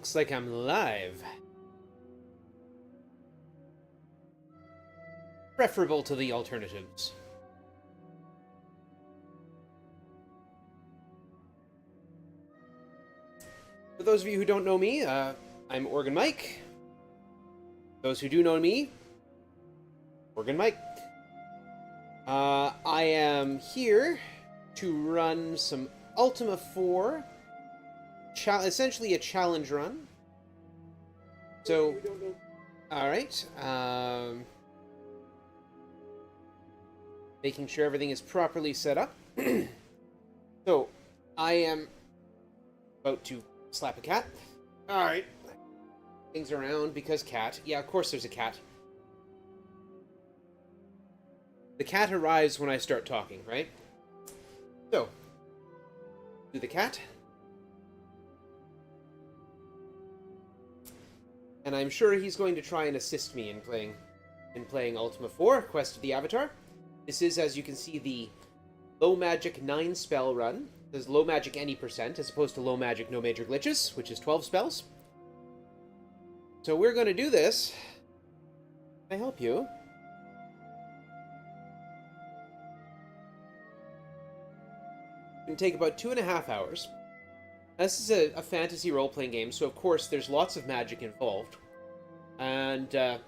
Looks like I'm live. Preferable to the alternatives. For those of you who don't know me, I'm organMike. Those who do know me, organMike. I am here to run some Ultima IV, essentially a challenge run. So, alright, making sure everything is properly set up. So, I am about to slap a cat. Alright. Things around because cat. Yeah, of course there's a cat. The cat arrives when I start talking, right? So, do the cat. And I'm sure he's going to try and assist me in playing Ultima IV, Quest of the Avatar. This is, as you can see, the low magic 9 spell run. There's low magic any percent, as opposed to low magic no major glitches, which is 12 spells. So we're going to do this. Can I help you? It can take about 2.5 hours. This is a fantasy role-playing game, so of course there's lots of magic involved. And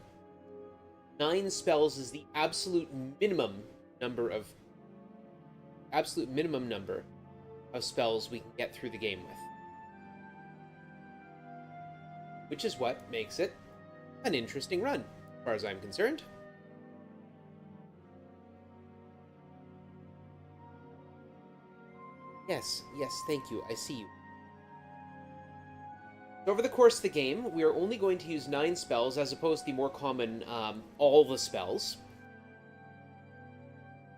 9 spells is the absolute minimum number of spells we can get through the game with. Which is what makes it an interesting run, as far as I'm concerned. Yes, thank you, I see you. Over the course of the game, we are only going to use 9 spells, as opposed to the more common, all the spells.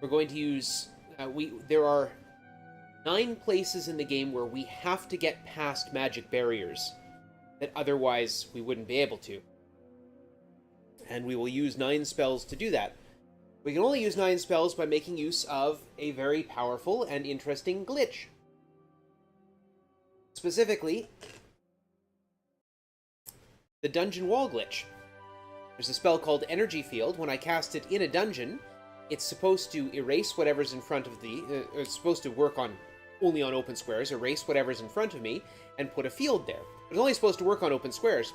We're going to use... there are 9 places in the game where we have to get past magic barriers that otherwise we wouldn't be able to. And we will use 9 spells to do that. We can only use 9 spells by making use of a very powerful and interesting glitch. Specifically, the dungeon wall glitch. There's a spell called Energy Field. When I cast it in a dungeon, it's supposed to erase whatever's in front of the... it's supposed to work only on open squares, erase whatever's in front of me, and put a field there. But it's only supposed to work on open squares.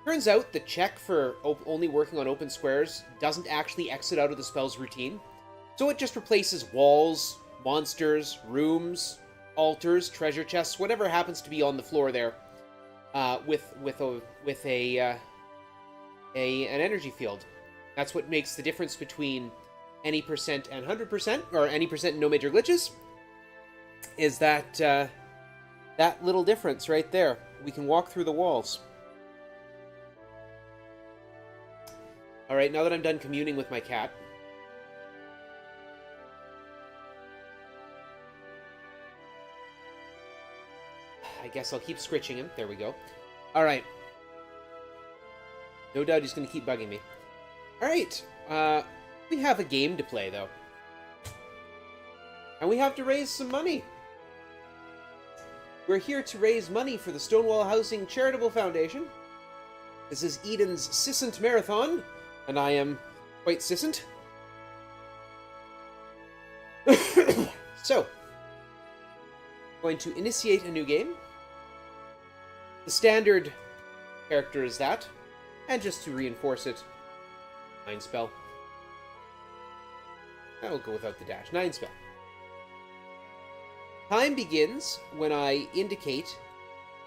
Turns out the check for only working on open squares doesn't actually exit out of the spell's routine. So it just replaces walls, monsters, rooms, altars, treasure chests, whatever happens to be on the floor there, with an energy field. That's what makes the difference between any percent and 100%, or any percent and no major glitches, is that that little difference right there. We can walk through the walls. Alright, now that I'm done communing with my cat, I guess I'll keep scritching him. There we go. Alright. No doubt he's going to keep bugging me. Alright, we have a game to play, though. And we have to raise some money. We're here to raise money for the Stonewall Housing Charitable Foundation. This is Eden's Sissant Marathon, and I am quite Sissant. So, I'm going to initiate a new game. The standard character is that, and just to reinforce it, 9 spell. That'll go without the dash. 9 spell. Time begins when I indicate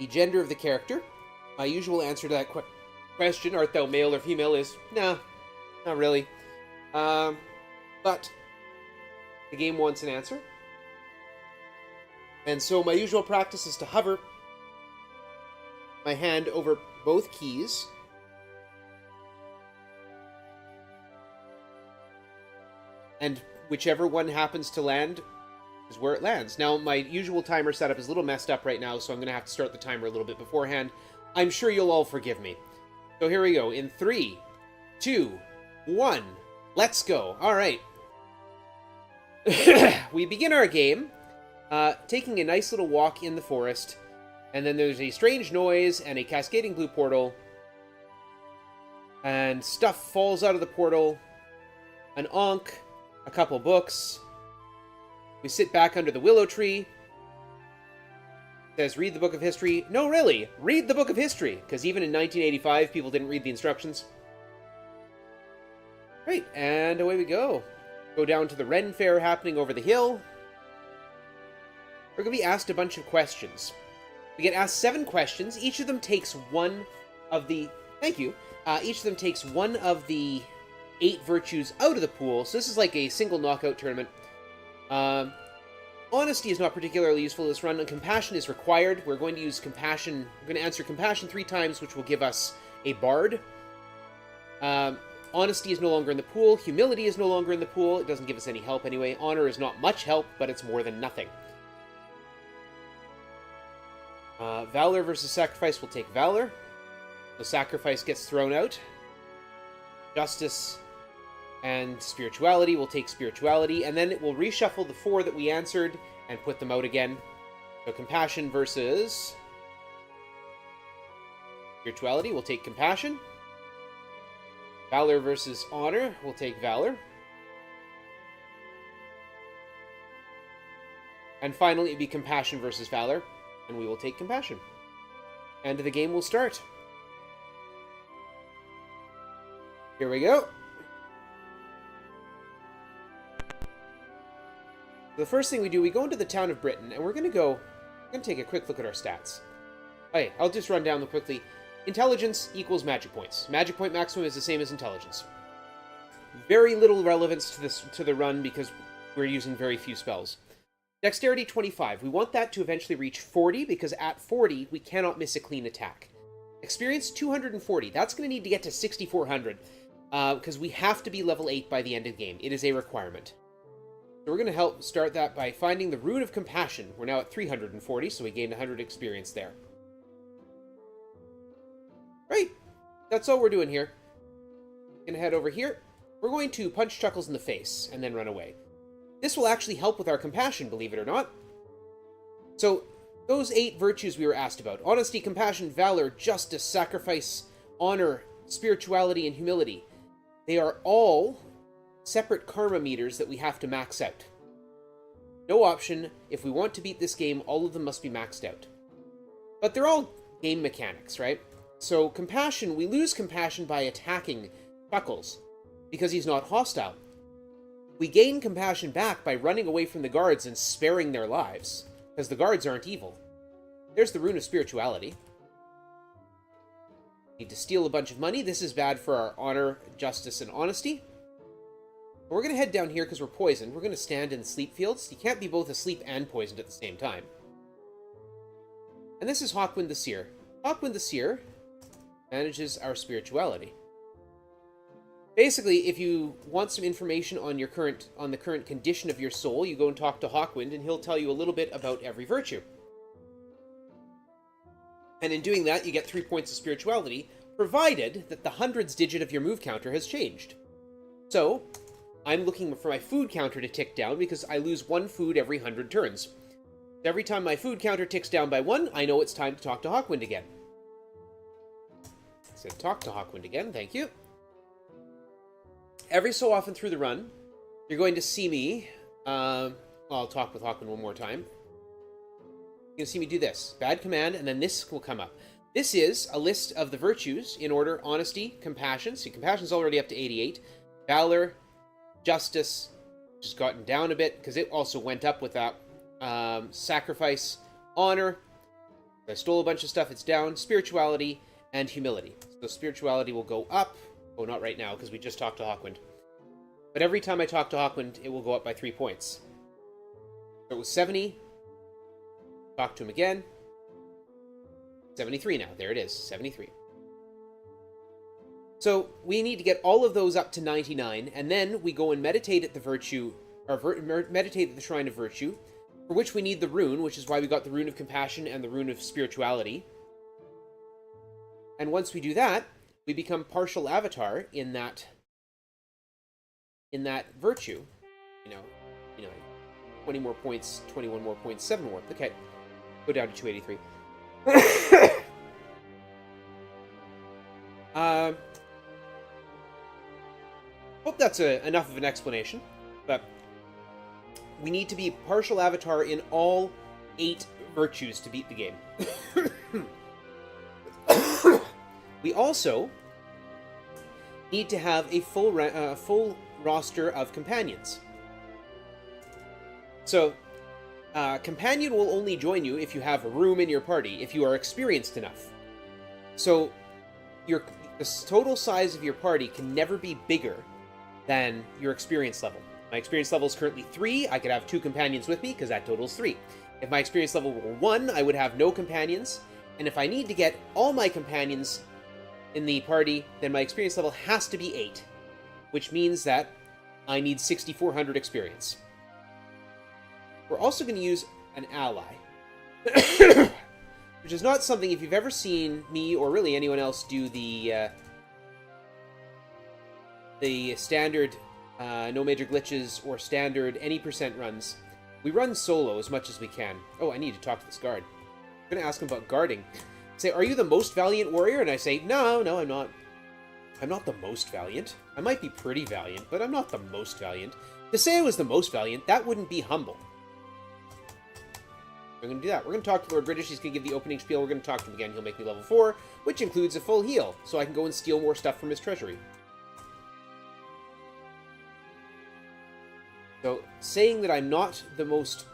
the gender of the character. My usual answer to that question, art thou male or female, is, nah, not really. But the game wants an answer. And so my usual practice is to hover my hand over both keys. And whichever one happens to land is where it lands. Now, my usual timer setup is a little messed up right now, so I'm going to have to start the timer a little bit beforehand. I'm sure you'll all forgive me. So here we go. In 3, 2, 1, let's go. All right. We begin our game taking a nice little walk in the forest And then there's a strange noise and a cascading blue portal. And stuff falls out of the portal. An Ankh, a couple books. We sit back under the willow tree. It says, read the book of history. No, really, read the book of history. Because even in 1985, people didn't read the instructions. Right, and away we go. Go down to the Ren Fair happening over the hill. We're going to be asked a bunch of questions. We get asked 7 questions. Each of them takes one of the... Thank you. Each of them takes one of the 8 virtues out of the pool. So this is like a single knockout tournament. Honesty is not particularly useful this run, and compassion is required. We're going to use compassion. We're going to answer compassion 3 times, which will give us a bard. Honesty is no longer in the pool. Humility is no longer in the pool. It doesn't give us any help anyway. Honor is not much help, but it's more than nothing. Valor versus sacrifice will take valor. The sacrifice gets thrown out. Justice and spirituality will take spirituality, and then it will reshuffle the 4 that we answered and put them out again. So compassion versus spirituality will take compassion. Valor versus honor will take valor. And finally, it'll be compassion versus valor, and we will take compassion. And the game will start. Here we go. The first thing we do, we go into the town of Britain, and we're going to take a quick look at our stats. Okay, I'll just run down them quickly. Intelligence equals magic points. Magic point maximum is the same as intelligence. Very little relevance to the run because we're using very few spells. Dexterity 25. We want that to eventually reach 40 because at 40 we cannot miss a clean attack. Experience 240. That's going to need to get to 6,400 because we have to be level 8 by the end of the game. It is a requirement. So we're going to help start that by finding the Rune of Compassion. We're now at 340, so we gained 100 experience there. Right, that's all we're doing here. Gonna head over here. We're going to punch Chuckles in the face and then run away. This will actually help with our compassion, believe it or not. So, those 8 virtues we were asked about. Honesty, compassion, valor, justice, sacrifice, honor, spirituality, and humility. They are all separate karma meters that we have to max out. No option. If we want to beat this game, all of them must be maxed out. But they're all game mechanics, right? So, compassion, we lose compassion by attacking Chuckles, because he's not hostile. We gain compassion back by running away from the guards and sparing their lives, because the guards aren't evil. There's the Rune of Spirituality. Need to steal a bunch of money. This is bad for our honor, justice, and honesty. We're going to head down here because we're poisoned. We're going to stand in sleep fields. You can't be both asleep and poisoned at the same time. And this is Hawkwind the Seer. Hawkwind the Seer manages our spirituality. Basically, if you want some information on the current condition of your soul, you go and talk to Hawkwind, and he'll tell you a little bit about every virtue. And in doing that, you get 3 points of spirituality, provided that the hundreds digit of your move counter has changed. So, I'm looking for my food counter to tick down because I lose 1 food every 100 turns. Every time my food counter ticks down by 1, I know it's time to talk to Hawkwind again. So talk to Hawkwind again, thank you. Every so often through the run, you're going to see me, I'll talk with Hawkwind one more time. You're going to see me do this. Bad command, and then this will come up. This is a list of the virtues in order: honesty, compassion. See, compassion's already up to 88. Valor, justice, which has gotten down a bit, because it also went up with that. Sacrifice, honor. I stole a bunch of stuff, it's down. Spirituality, and humility. So spirituality will go up. Oh, not right now, because we just talked to Hawkwind. But every time I talk to Hawkwind, it will go up by 3 points. So it was 70. Talk to him again. 73 now. There it is. 73. So we need to get all of those up to 99, and then we go and meditate at the virtue, or meditate at the Shrine of Virtue, for which we need the rune, which is why we got the Rune of Compassion and the Rune of Spirituality. And once we do that, we become partial avatar in that virtue. You know, 20 more points, 21 more points, 7 more. Okay, go down to 283. Hope that's enough of an explanation, but we need to be partial avatar in all 8 virtues to beat the game. We also need to have a full roster of companions. So, companion will only join you if you have room in your party, if you are experienced enough. So, the total size of your party can never be bigger than your experience level. My experience level is currently 3. I could have 2 companions with me, because that totals 3. If my experience level were 1, I would have no companions. And if I need to get all my companions in the party, then my experience level has to be 8. Which means that I need 6,400 experience. We're also going to use an ally. Which is not something, if you've ever seen me, or really anyone else, do the standard no major glitches or standard any percent runs. We run solo as much as we can. Oh, I need to talk to this guard. I'm going to ask him about guarding. Say, are you the most valiant warrior? And I say, no, I'm not. I'm not the most valiant. I might be pretty valiant, but I'm not the most valiant. To say I was the most valiant, that wouldn't be humble. We're going to do that. We're going to talk to Lord British. He's going to give the opening spiel. We're going to talk to him again. He'll make me level 4, which includes a full heal, so I can go and steal more stuff from his treasury. So, saying that I'm not the most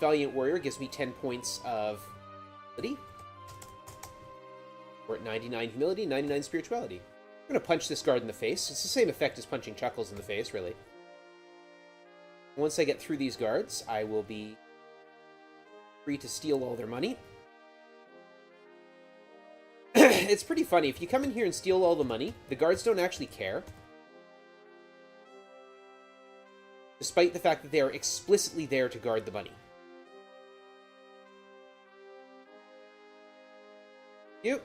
valiant warrior gives me 10 points of humility. We're at 99 humility, 99 spirituality. I'm going to punch this guard in the face. It's the same effect as punching Chuckles in the face, really. Once I get through these guards, I will be free to steal all their money. It's pretty funny. If you come in here and steal all the money, the guards don't actually care. Despite the fact that they are explicitly there to guard the money. Yep.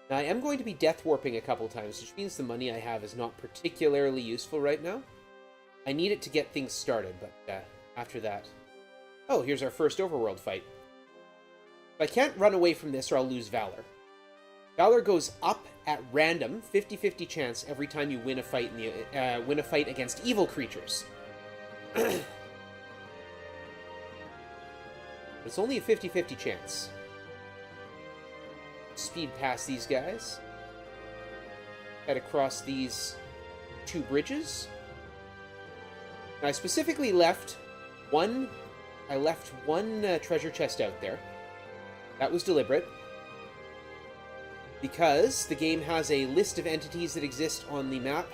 Now, I am going to be death warping a couple times, which means the money I have is not particularly useful right now. I need it to get things started, but after that... Oh, here's our first overworld fight. I can't run away from this or I'll lose Valor. Valor goes up at random, 50-50 chance every time you win a fight against evil creatures. It's only a 50-50 chance. Speed past these guys. Head across these 2 bridges. And I specifically left one treasure chest out there. That was deliberate. Because the game has a list of entities that exist on the map,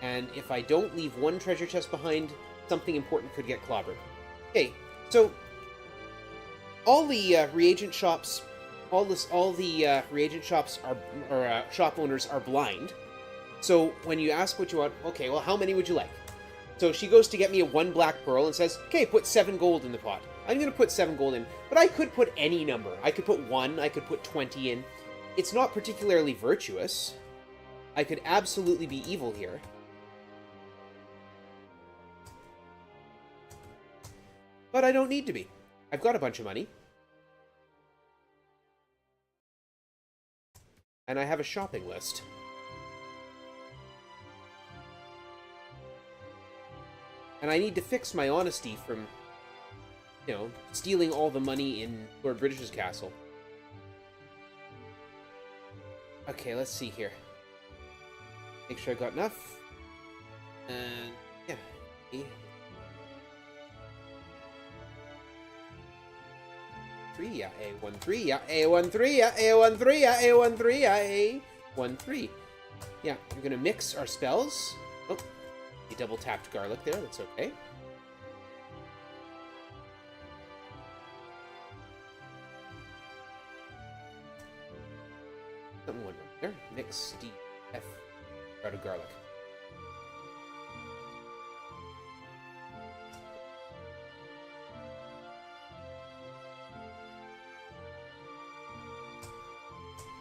and if I don't leave one treasure chest behind, something important could get clobbered. Okay, so all the reagent shops, shop owners are blind. So when you ask what you want, okay, well, how many would you like? So she goes to get me a 1 black pearl and says, okay, put 7 gold in the pot. I'm going to put 7 gold in, but I could put any number. I could put 1, I could put 20 in. It's not particularly virtuous. I could absolutely be evil here. But I don't need to be. I've got a bunch of money. And I have a shopping list. And I need to fix my honesty from, you know, stealing all the money in Lord British's castle. Okay, let's see here. Make sure I got enough. And, yeah. A13, yeah, A13, yeah, A13, yeah, A13, yeah, A13, yeah, A13. Yeah, we're gonna mix our spells. Oh, he double tapped garlic there, that's okay. Something went wrong there. Mix DF out of garlic.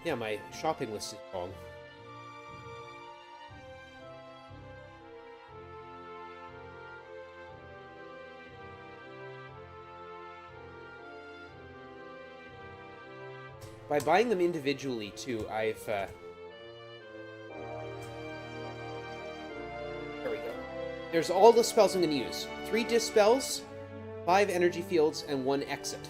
Yeah, my shopping list is wrong. by buying them individually, too, I've... there we go. There's all the spells I'm going to use. 3 dispels, 5 energy fields, and 1 exit.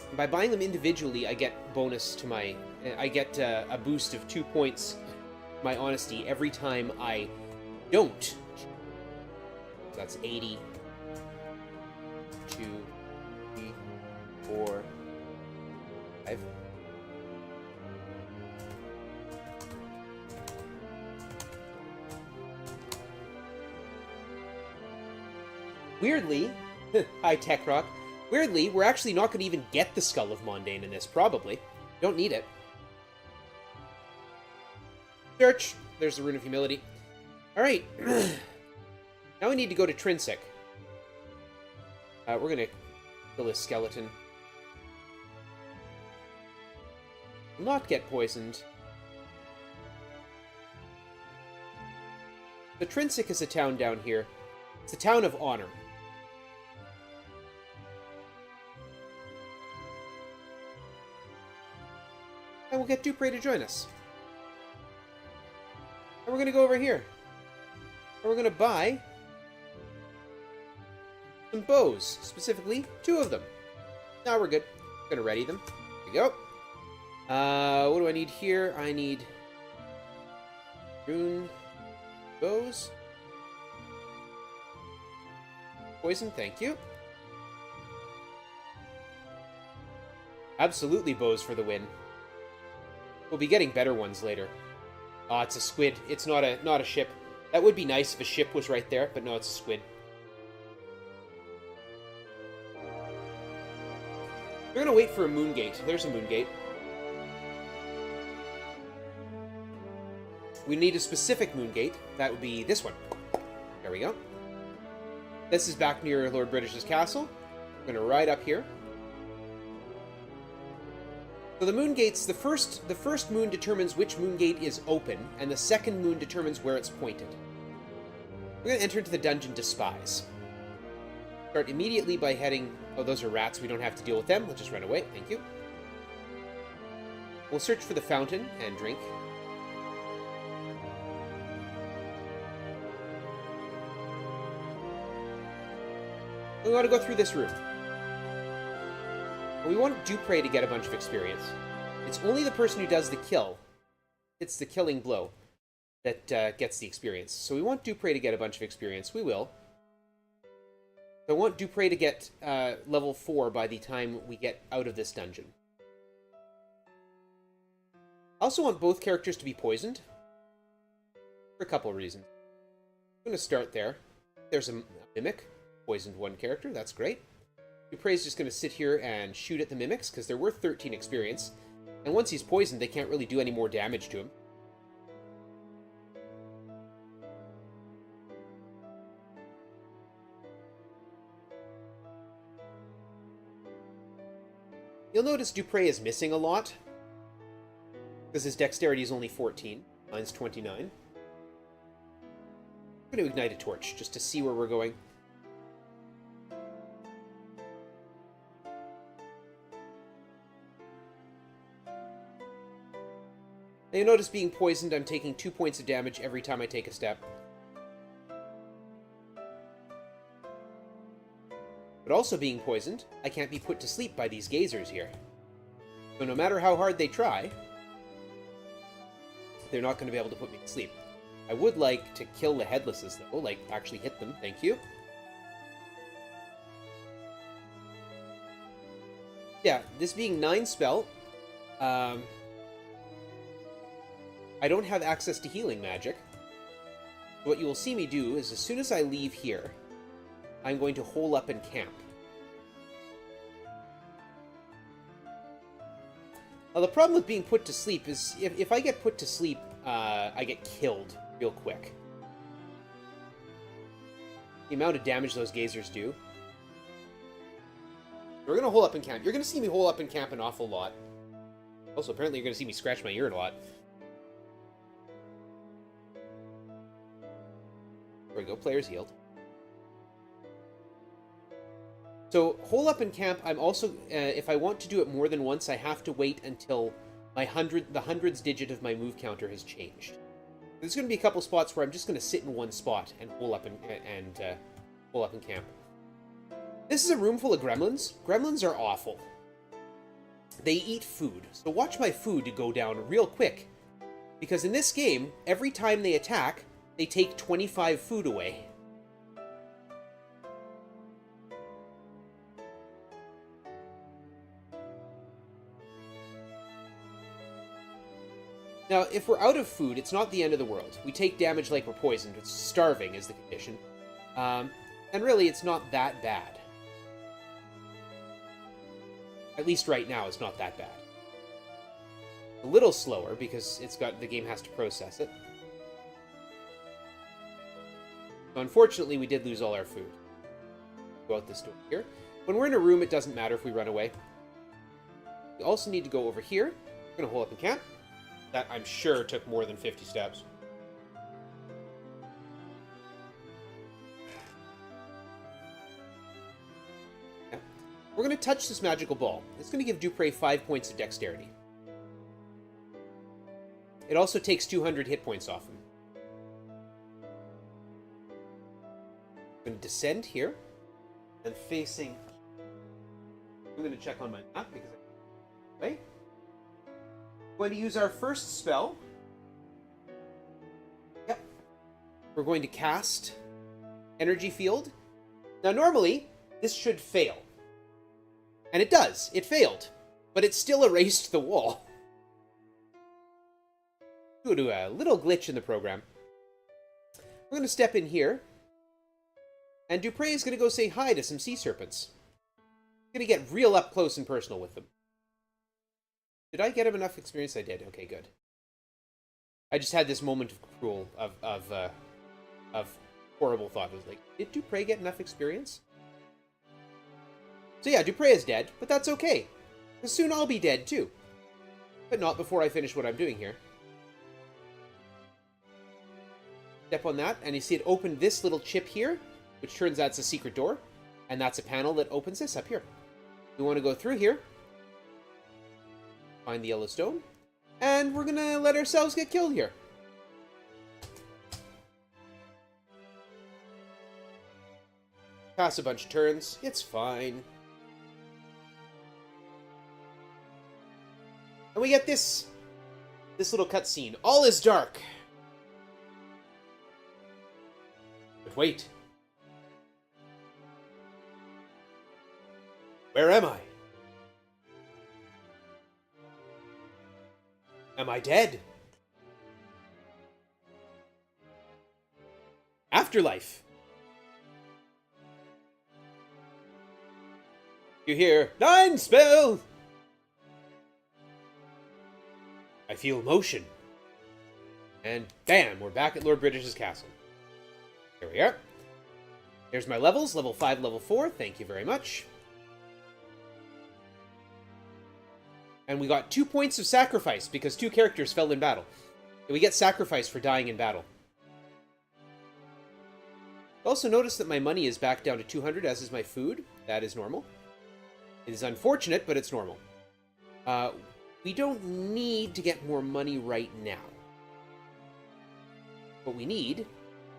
And by buying them individually, I get bonus to my... I get a boost of 2 points to my honesty every time I don't. So that's 80. 2, 3, 4, 5. Weirdly, hi Tech Rock. Weirdly, we're actually not going to even get the Skull of Mondane in this, probably. Don't need it. Search. There's the Rune of Humility. Alright. Now we need to go to Trinsic. We're going to kill this skeleton. Not get poisoned. The Trinsic is a town down here. It's a town of honor. And we'll get Dupre to join us. And we're going to go over here. And we're going to buy some bows. Specifically, 2 of them. Now we're good. I'm going to ready them. There we go. What do I need here? I need rune bows. Poison, thank you. Absolutely bows for the win. We'll be getting better ones later. Oh, it's a squid. It's not a ship. That would be nice if a ship was right there, but no, it's a squid. We're gonna wait for a moon gate. There's a moon gate. We need a specific moon gate. That would be this one. There we go. This is back near Lord British's castle. We're gonna ride up here. So the moon gates, the first moon determines which moon gate is open, and the second moon determines where it's pointed. We're going to enter into the dungeon Despise. Start immediately by heading... Oh, those are rats. We don't have to deal with them. We'll just run away. Thank you. We'll search for the fountain and drink. We want to go through this room. We want Dupre to get a bunch of experience. It's only the person who does the kill, hits the killing blow, that gets the experience. So we want Dupre to get a bunch of experience. We will. I want Dupre to get level 4 by the time we get out of this dungeon. I also want both characters to be poisoned. For a couple of reasons. I'm going to start there. There's a mimic. Poisoned 1 character. That's great. Dupre's just going to sit here and shoot at the mimics, because they're worth 13 experience. And once he's poisoned, they can't really do any more damage to him. You'll notice Dupre is missing a lot, because his dexterity is only 14. Mine's 29. I'm going to ignite a torch, just to see where we're going. Now you notice being poisoned, I'm taking 2 points of damage every time I take a step. But also being poisoned, I can't be put to sleep by these gazers here. So no matter how hard they try, they're not going to be able to put me to sleep. I would like to kill the headlesses though, like actually hit them, thank you. Yeah, this being 9 spell, I don't have access to healing magic. What you will see me do is as soon as I leave here, I'm going to hole up and camp. Now the problem with being put to sleep is if I get put to sleep, I get killed real quick. The amount of damage those gazers do. We're going to hole up and camp. You're going to see me hole up and camp an awful lot. Also, apparently you're going to see me scratch my ear a lot. There we go, players healed. So, hole up and camp, I'm also, if I want to do it more than once, I have to wait until the hundreds digit of my move counter has changed. There's going to be a couple spots where I'm just going to sit in one spot and hole up and camp. This is a room full of gremlins. Gremlins are awful. They eat food, so watch my food go down real quick. Because in this game, every time they attack, they take 25 food away. Now, if we're out of food, it's not the end of the world. We take damage like we're poisoned. It's starving is the condition. And really, it's not that bad. At least right now, it's not that bad. A little slower, because the game has to process it. So unfortunately, we did lose all our food. Go out this door here. When we're in a room, it doesn't matter if we run away. We also need to go over here. We're going to hole up and camp. That, I'm sure, took more than 50 steps. Yeah. We're going to touch this magical ball. It's going to give Dupre 5 points of dexterity. It also takes 200 hit points off him. I'm going to descend here. And facing... I'm going to check on my map because I'm going to use our first spell. Yep. We're going to cast Energy Field. Now, normally, this should fail. And it does. It failed. But it still erased the wall. Due to a little glitch in the program. We're going to step in here. And Dupre is going to go say hi to some sea serpents. Going to get real up close and personal with them. Did I get him enough experience? I did. Okay, good. I just had this moment of horrible thought. It was like, did Dupre get enough experience? So yeah, Dupre is dead, but that's okay. Because soon I'll be dead too. But not before I finish what I'm doing here. Step on that, and you see it opened this little chip here, which turns out it's a secret door. And that's a panel that opens this up here. We want to go through here. Find the yellow stone. And we're going to let ourselves get killed here. Pass a bunch of turns. It's fine. And we get this little cutscene. All is dark. But wait. Where am I? Am I dead? Afterlife. You hear 9 spell. I feel motion. And bam, we're back at Lord British's castle. Here we are. Here's my levels. Level 5, level 4. Thank you very much. And we got 2 points of sacrifice because 2 characters fell in battle. And we get sacrifice for dying in battle. Also notice that my money is back down to 200, as is my food. That is normal. It is unfortunate, but it's normal. We don't need to get more money right now. What we need is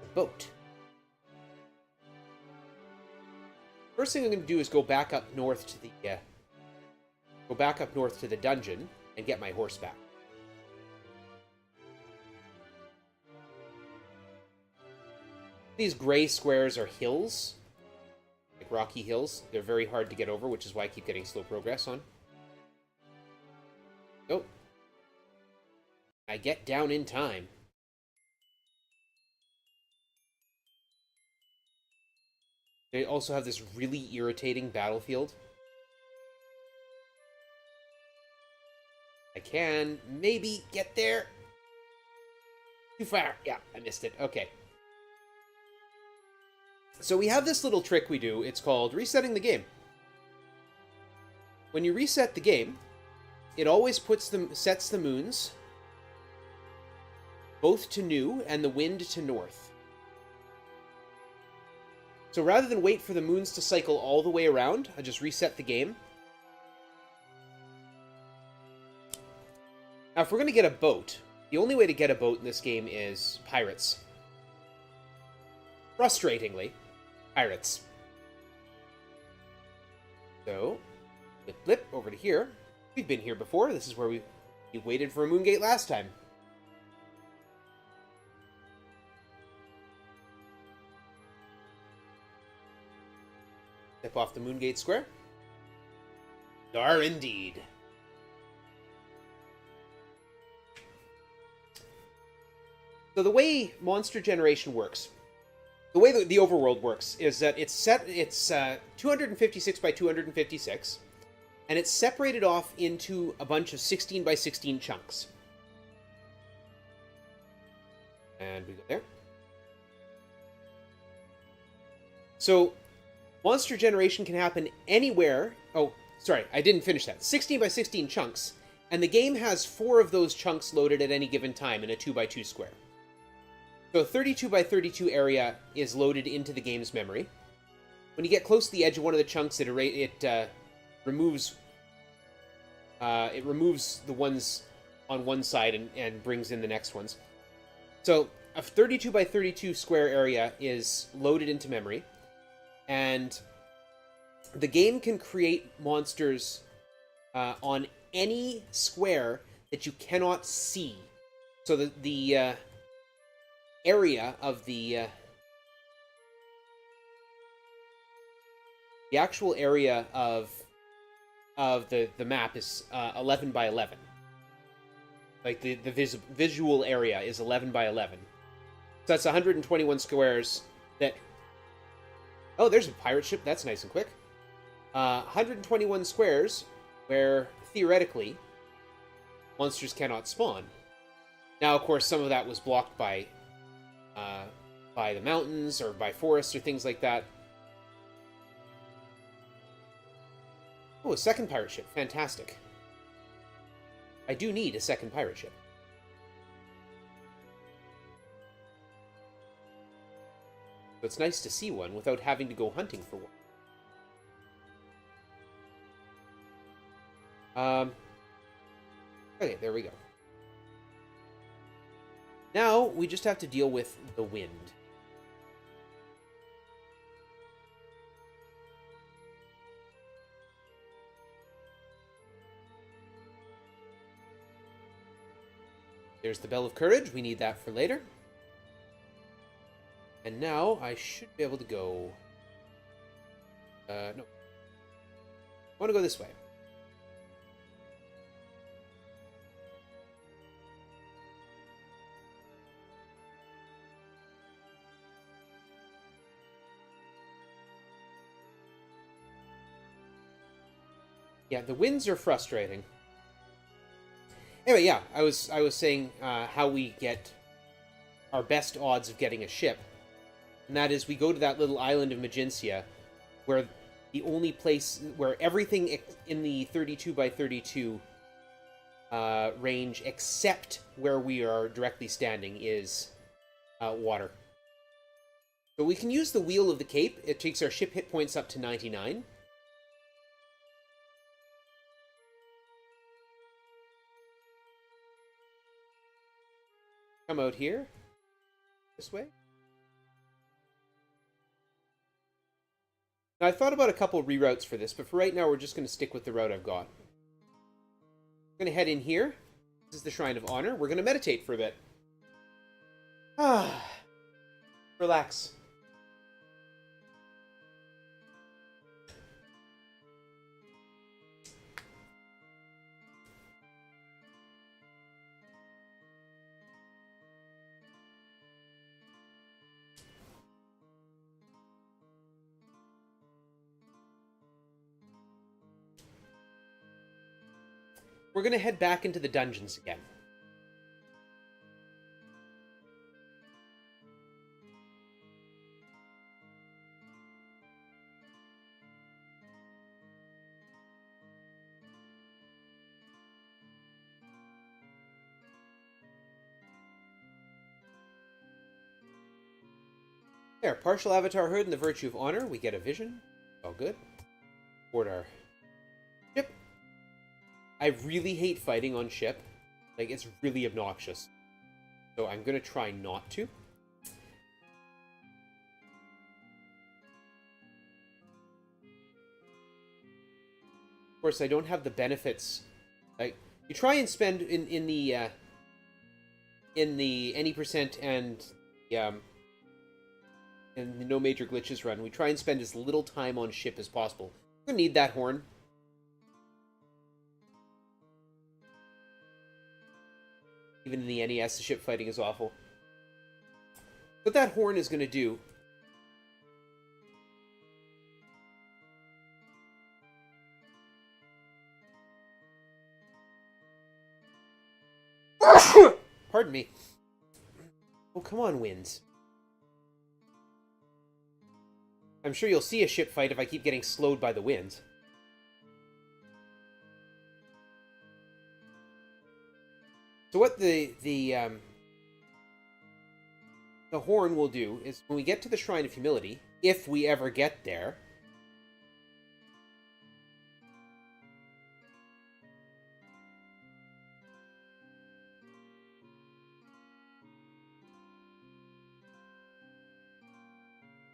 a boat. First thing I'm going to do is go back up north to the... Go back up north to the dungeon and get my horse back. These gray squares are hills. Like rocky hills. They're very hard to get over, which is why I keep getting slow progress on. Oh. I get down in time. They also have this really irritating battlefield. I can maybe get there. Too far. Yeah, I missed it. Okay. So we have this little trick we do. It's called resetting the game. When you reset the game, it always sets the moons both to new and the wind to north. So rather than wait for the moons to cycle all the way around, I just reset the game. Now, if we're going to get a boat, the only way to get a boat in this game is pirates. Frustratingly, pirates. So, blip blip over to here. We've been here before. This is where we waited for a Moongate last time. Step off the Moongate Square. Dar indeed. So the way monster generation works, the way that the overworld works, is that it's 256 by 256, and it's separated off into a bunch of 16 by 16 chunks. And we go there. So monster generation can happen anywhere. Oh, sorry, I didn't finish that. 16 by 16 chunks, and the game has 4 of those chunks loaded at any given time in a 2 by 2 square. So a 32 by 32 area is loaded into the game's memory. When you get close to the edge of one of the chunks, it removes the ones on one side and brings in the next ones. So a 32 by 32 square area is loaded into memory, and the game can create monsters on any square that you cannot see. So the area of the actual area of the map is 11 by 11. Like the visual area is 11 by 11. So that's 121 squares that... Oh, there's a pirate ship. That's nice and quick. 121 squares where, theoretically, monsters cannot spawn. Now, of course, some of that was blocked by the mountains or by forests or things like that. Oh, a second pirate ship. Fantastic. I do need a second pirate ship. But it's nice to see one without having to go hunting for one. Okay, there we go. Now, we just have to deal with the wind. There's the Bell of Courage. We need that for later. And now, I should be able to go... no. I want to go this way. Yeah, the winds are frustrating. Anyway, yeah, I was saying how we get our best odds of getting a ship. And that is, we go to that little island of Maginsia, where the only place where everything in the 32 by 32 range, except where we are directly standing, is water. So we can use the Wheel of the Cape. It takes our ship hit points up to 99. Come out here. This way. Now, I thought about a couple reroutes for this, but for right now, we're just going to stick with the route I've got. I'm going to head in here. This is the Shrine of Honor. We're going to meditate for a bit. Relax. We're going to head back into the dungeons again. There, partial avatar hood and the virtue of honor. We get a vision. All good. Board our ship. I really hate fighting on ship. Like, it's really obnoxious. So I'm going to try not to. Of course, I don't have the benefits. Like, you try and spend in the any percent and the no major glitches run, we try and spend as little time on ship as possible. We're gonna need that horn. Even in the NES, the ship fighting is awful. What that horn is gonna do. Pardon me. Oh, come on, winds. I'm sure you'll see a ship fight if I keep getting slowed by the wind. So what the horn will do is when we get to the Shrine of Humility, if we ever get there,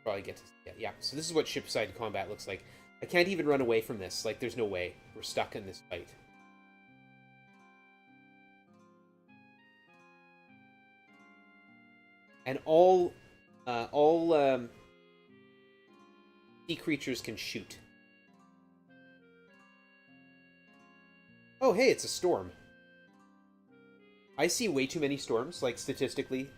probably get to yeah. So this is what shipside combat looks like. I can't even run away from this. Like, there's no way. We're stuck in this fight. And all sea creatures can shoot. Oh, hey, it's a storm. I see way too many storms, like, statistically.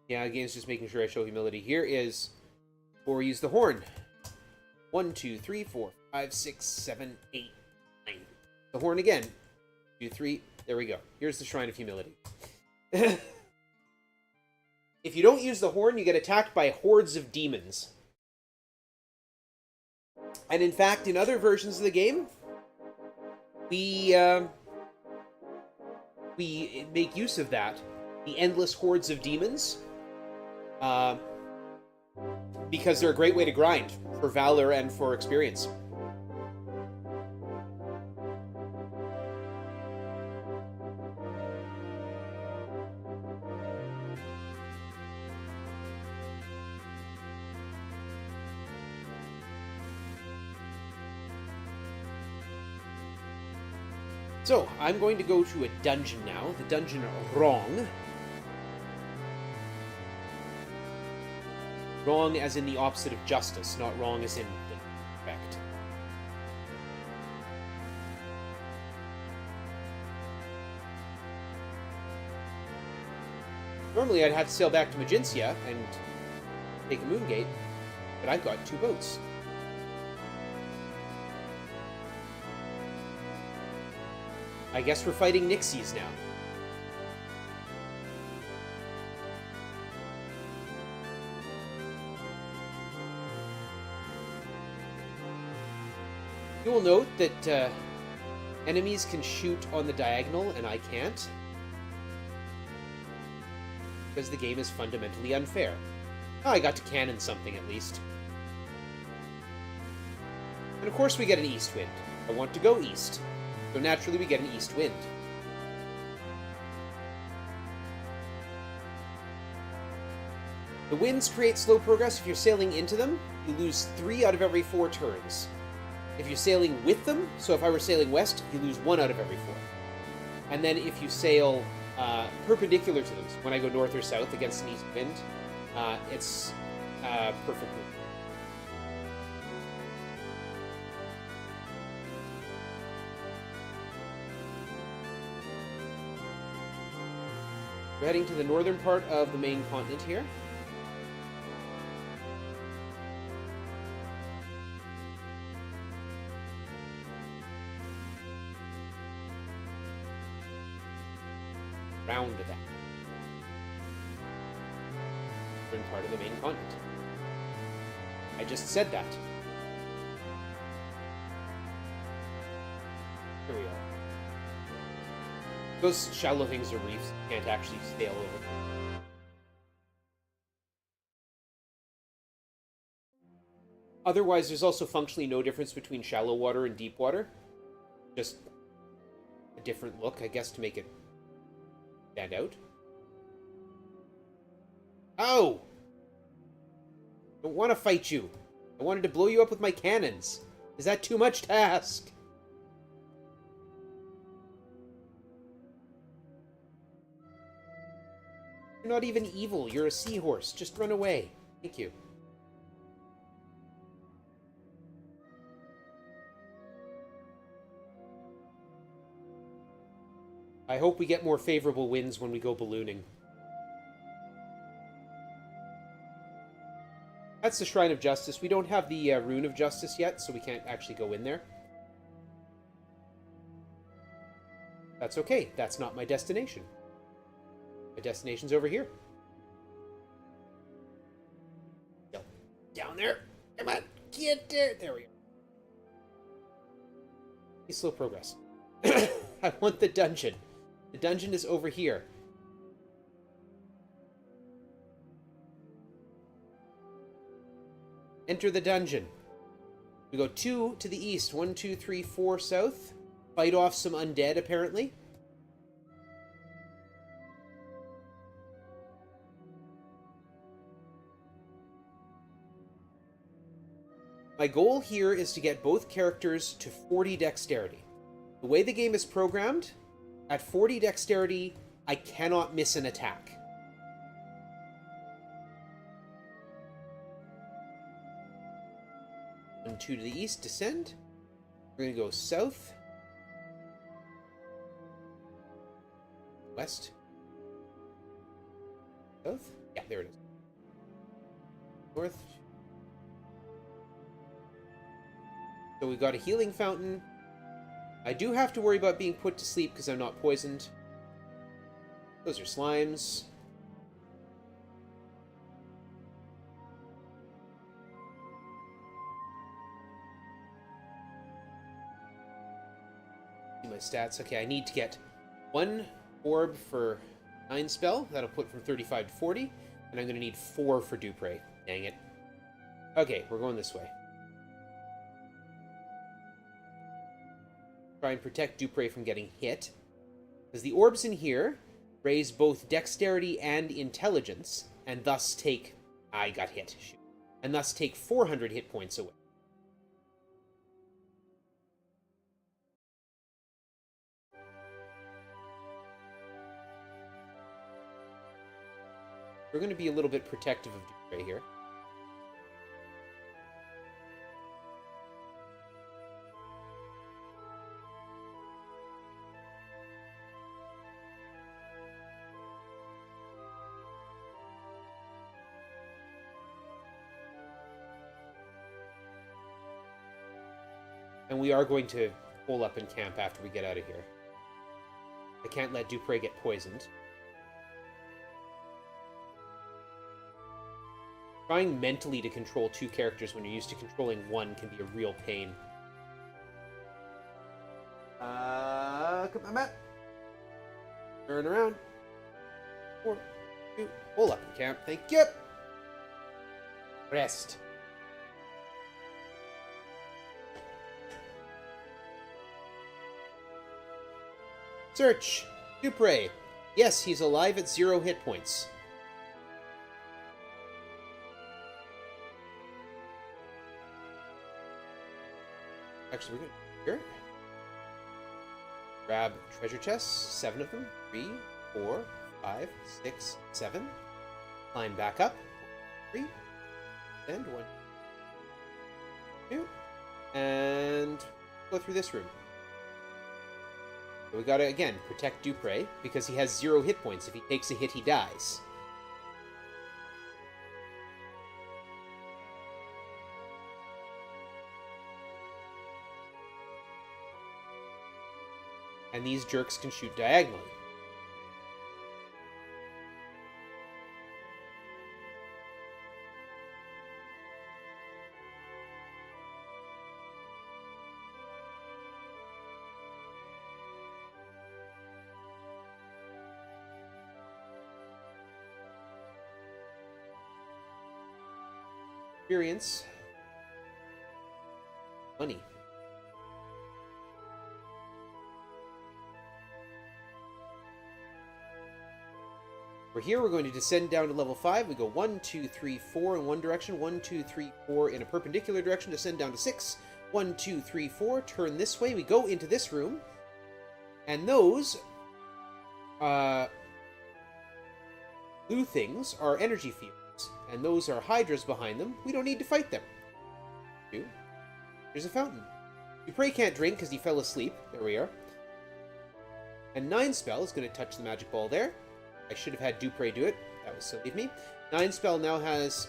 Yeah, the game's just making sure I show humility. Here is where we use the horn. 1, 2, 3, 4, 5, 6, 7, 8, 9. The horn again. 2, 3. There we go. Here's the Shrine of Humility. If you don't use the horn, you get attacked by hordes of demons. And in fact, in other versions of the game, we make use of that. The endless hordes of demons. Because they're a great way to grind for valor and for experience. So, I'm going to go to a dungeon now. The dungeon Wrong. Wrong as in the opposite of justice, not wrong as in the correct. Normally I'd have to sail back to Maginsia and take a moon gate, but I've got 2 boats. I guess we're fighting Nixies now. You will note that enemies can shoot on the diagonal and I can't. Because the game is fundamentally unfair. Oh, I got to cannon something at least. And of course we get an east wind. I want to go east. So naturally we get an east wind. The winds create slow progress. If you're sailing into them, you lose 3 out of every 4 turns. If you're sailing with them, so if I were sailing west, you lose 1 out of every 4. And then if you sail perpendicular to them, so when I go north or south against an east wind, it's perfectly. We're heading to the northern part of the main continent here. Round that. Northern part of the main continent. I just said that. Here we are. Those shallow things are reefs. You can't actually sail over. Otherwise, there's also functionally no difference between shallow water and deep water. Just a different look, I guess, to make it stand out. Oh! I don't want to fight you. I wanted to blow you up with my cannons. Is that too much to ask? You're not even evil. You're a seahorse. Just run away. Thank you. I hope we get more favorable winds when we go ballooning. That's the Shrine of Justice. We don't have the Rune of Justice yet, so we can't actually go in there. That's okay. That's not my destination. My destination's over here. Down there. Come on. Get there. There we go. Slow progress. I want the dungeon. The dungeon is over here. Enter the dungeon. We go 2 to the east. 1, 2, 3, 4 south. Fight off some undead, apparently. My goal here is to get both characters to 40 dexterity. The way the game is programmed, at 40 dexterity, I cannot miss an attack. And 2 to the east, descend. We're going to go south. West. South? Yeah, there it is. North. So we've got a healing fountain. I do have to worry about being put to sleep because I'm not poisoned. Those are slimes. See my stats. Okay, I need to get 1 orb for 9 spell. That'll put from 35 to 40. And I'm going to need 4 for Dupre. Dang it. Okay, we're going this way. Try and protect Dupre from getting hit. Because the orbs in here raise both dexterity and intelligence, and thus take... I got hit. Shoot. And thus take 400 hit points away. We're going to be a little bit protective of Dupre here. And we are going to hole up in camp after we get out of here. I can't let Dupre get poisoned. Trying mentally to control 2 characters when you're used to controlling 1 can be a real pain. Come on, Matt. Turn around. 4, 2, hole up in camp. Thank you. Rest. Search. Dupre. Yes, he's alive at 0 hit points. Actually, we're going to here. Grab treasure chests, 7 of them. 3, 4, 5, 6, 7. Climb back up. 3. And 1. 2. And go through this room. So we gotta, again, protect Dupre, because he has 0 hit points. If he takes a hit, he dies. And these jerks can shoot diagonally. Experience. Money. For here, we're going to descend down to level 5. We go 1, 2, 3, 4 in one direction, 1, 2, 3, 4 in a perpendicular direction, descend down to 6. 1, 2, 3, 4, turn this way. We go into this room. And those blue things are energy fields. And those are hydras behind them. We don't need to fight them. There's a fountain. Dupre can't drink because he fell asleep. There we are. And 9 Spell is going to touch the magic ball there. I should have had Dupre do it. That was silly of me. 9 Spell now has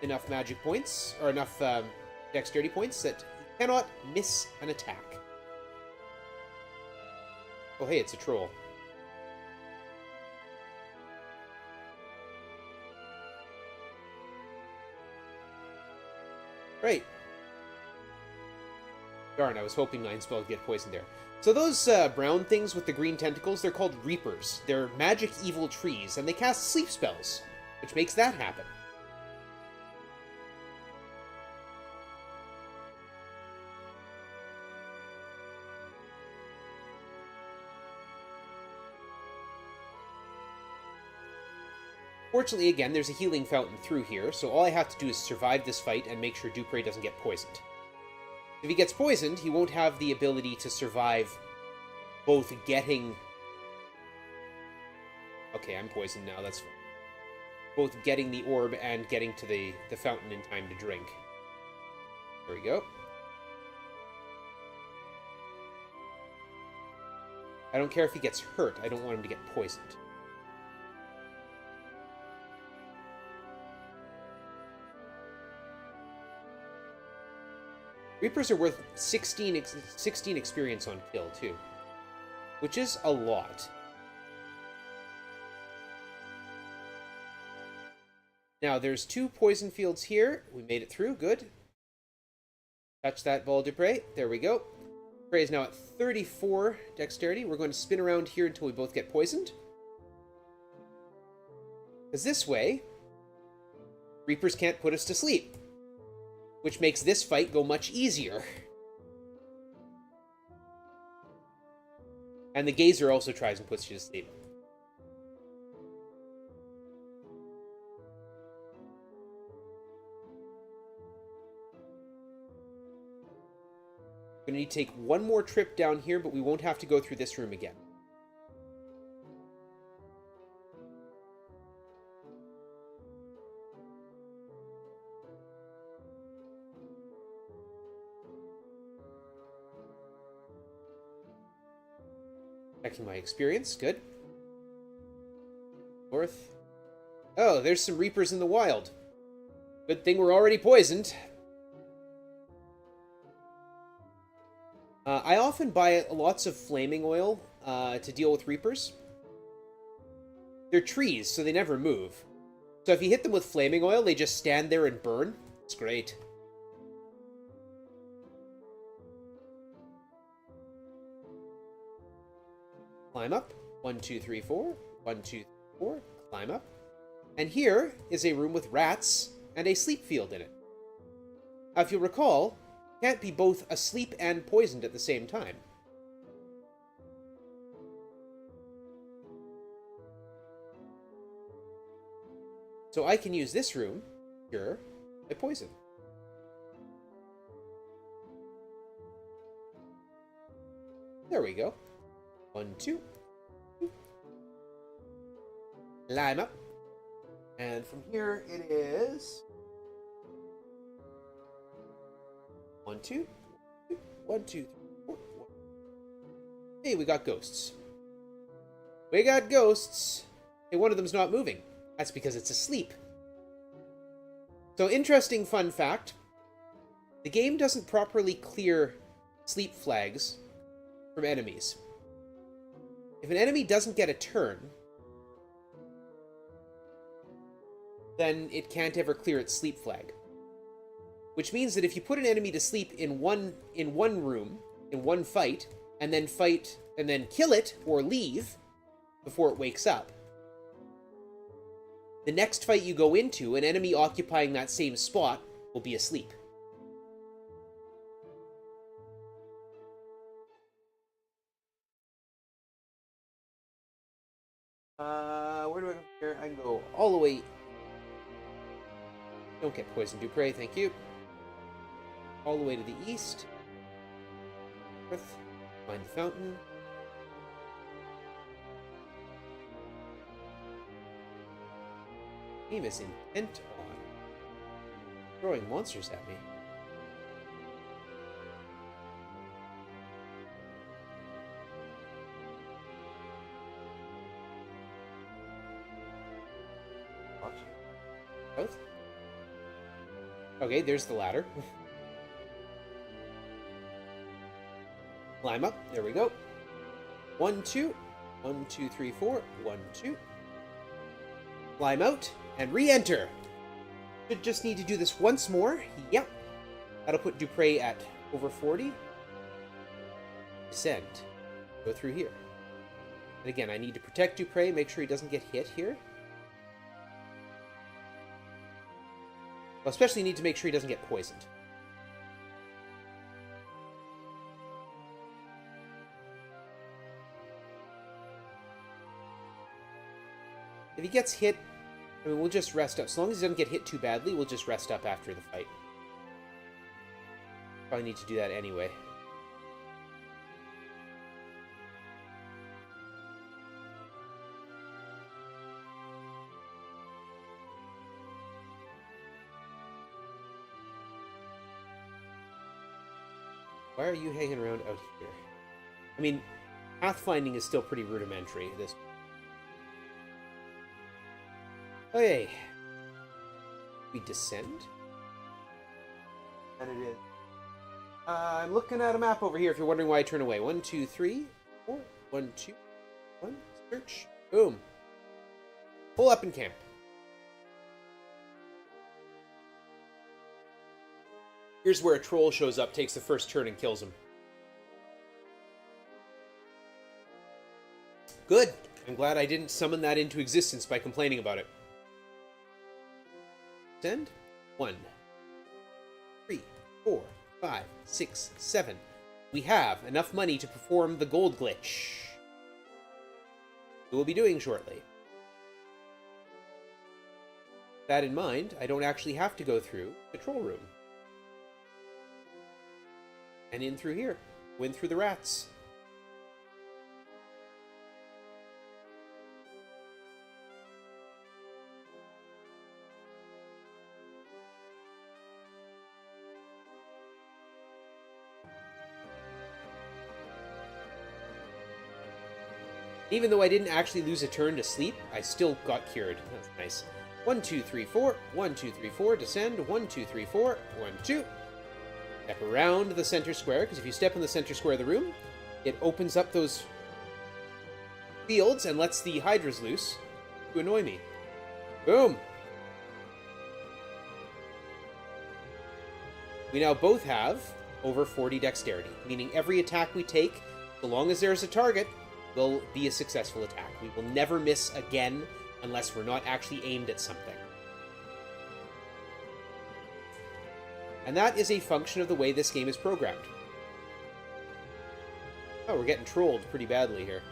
enough magic points, or enough dexterity points that he cannot miss an attack. Oh, hey, it's a troll. Right. Darn, I was hoping 9 Spell would get poisoned there. So those brown things with the green tentacles, they're called Reapers. They're magic evil trees, and they cast sleep spells, which makes that happen. Fortunately, again, there's a healing fountain through here, so all I have to do is survive this fight and make sure Dupre doesn't get poisoned. If he gets poisoned, he won't have the ability to survive both getting... Okay, I'm poisoned now, that's fine. Both getting the orb and getting to the fountain in time to drink. There we go. I don't care if he gets hurt, I don't want him to get poisoned. Reapers are worth 16 experience on kill, too. Which is a lot. Now, there's 2 poison fields here. We made it through. Good. Touch that ball, Dupre. There we go. Dupre is now at 34 dexterity. We're going to spin around here until we both get poisoned. Because this way, Reapers can't put us to sleep. Which makes this fight go much easier. And the Gazer also tries and puts you to sleep. We're going to need to take one more trip down here, but we won't have to go through this room again. Checking my experience. Good. North. Oh, there's some Reapers in the wild. Good thing we're already poisoned. I often buy lots of flaming oil to deal with Reapers. They're trees, so they never move. So if you hit them with flaming oil, they just stand there and burn. It's great. Climb up. 1, 2, 3, 4. 1, 2, 3, 4. Climb up. And here is a room with rats and a sleep field in it. Now, if you'll recall, you can't be both asleep and poisoned at the same time. So I can use this room to cure a poison. There we go. 1, 2. Climb up. And from here it is 1, 2. 1, 2, 3, 4. 1. Hey, we got ghosts. We got ghosts. Hey, one of them's not moving. That's because it's asleep. So, interesting fun fact. The game doesn't properly clear sleep flags from enemies. If an enemy doesn't get a turn, then it can't ever clear its sleep flag. Which means that if you put an enemy to sleep in one room, in one fight, and then kill it or leave before it wakes up, the next fight you go into, an enemy occupying that same spot will be asleep. Where do I go from here? I can go all the way. Don't get poisoned, Dupre, thank you. All the way to the east. North. Find the fountain. Game is intent on throwing monsters at me. South. Okay, there's the ladder. Climb up. There we go. 1, 2. 1, 2, 3, 4. 1, 2. Climb out and re-enter. Should just need to do this once more. Yep. That'll put Dupre at over 40. Descend. Go through here. And again, I need to protect Dupre, make sure he doesn't get hit here. Well, especially need to make sure he doesn't get poisoned. If he gets hit, I mean, we'll just rest up. As long as he doesn't get hit too badly, we'll just rest up after the fight. Probably need to do that anyway. Why are you hanging around out here? I mean, pathfinding is still pretty rudimentary at this point. Okay. We descend. And it is. I'm looking at a map over here if you're wondering why I turn away. 1, 2, 3, 4. 1, 2, 1. Search. Boom. Pull up in camp. Here's where a troll shows up, takes the first turn, and kills him. Good. I'm glad I didn't summon that into existence by complaining about it. Send. 1, 3, 4, 5, 6, 7. We have enough money to perform the gold glitch. We will be doing shortly. That in mind, I don't actually have to go through the troll room. And in through here. Win through the rats. Even though I didn't actually lose a turn to sleep, I still got cured. That's nice. 1, 2, 3, 4. 1, 2, 3, 4. Descend. 1, 2, 3, 4. 1, 2. Step around the center square, because if you step in the center square of the room, it opens up those fields and lets the hydras loose to annoy me. Boom! We now both have over 40 dexterity, meaning every attack we take, so long as there's a target, will be a successful attack. We will never miss again unless we're not actually aimed at something. And that is a function of the way this game is programmed. Oh, we're getting trolled pretty badly here.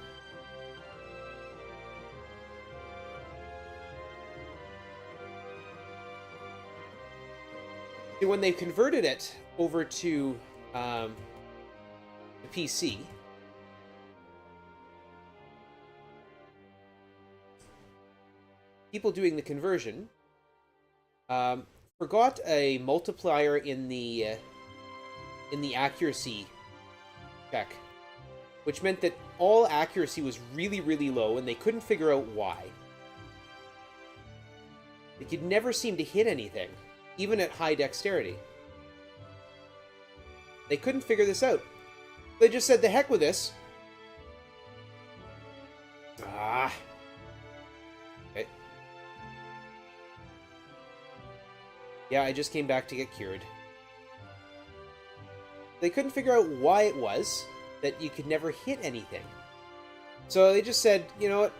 See, when they converted it over to the PC, people doing the conversion forgot a multiplier in the accuracy check, which meant that all accuracy was really, really low, and they couldn't figure out why. They could never seem to hit anything, even at high dexterity. They couldn't figure this out. They just said, "The heck with this." Ah. Okay. Yeah, I just came back to get cured. They couldn't figure out why it was that you could never hit anything. So they just said, you know what?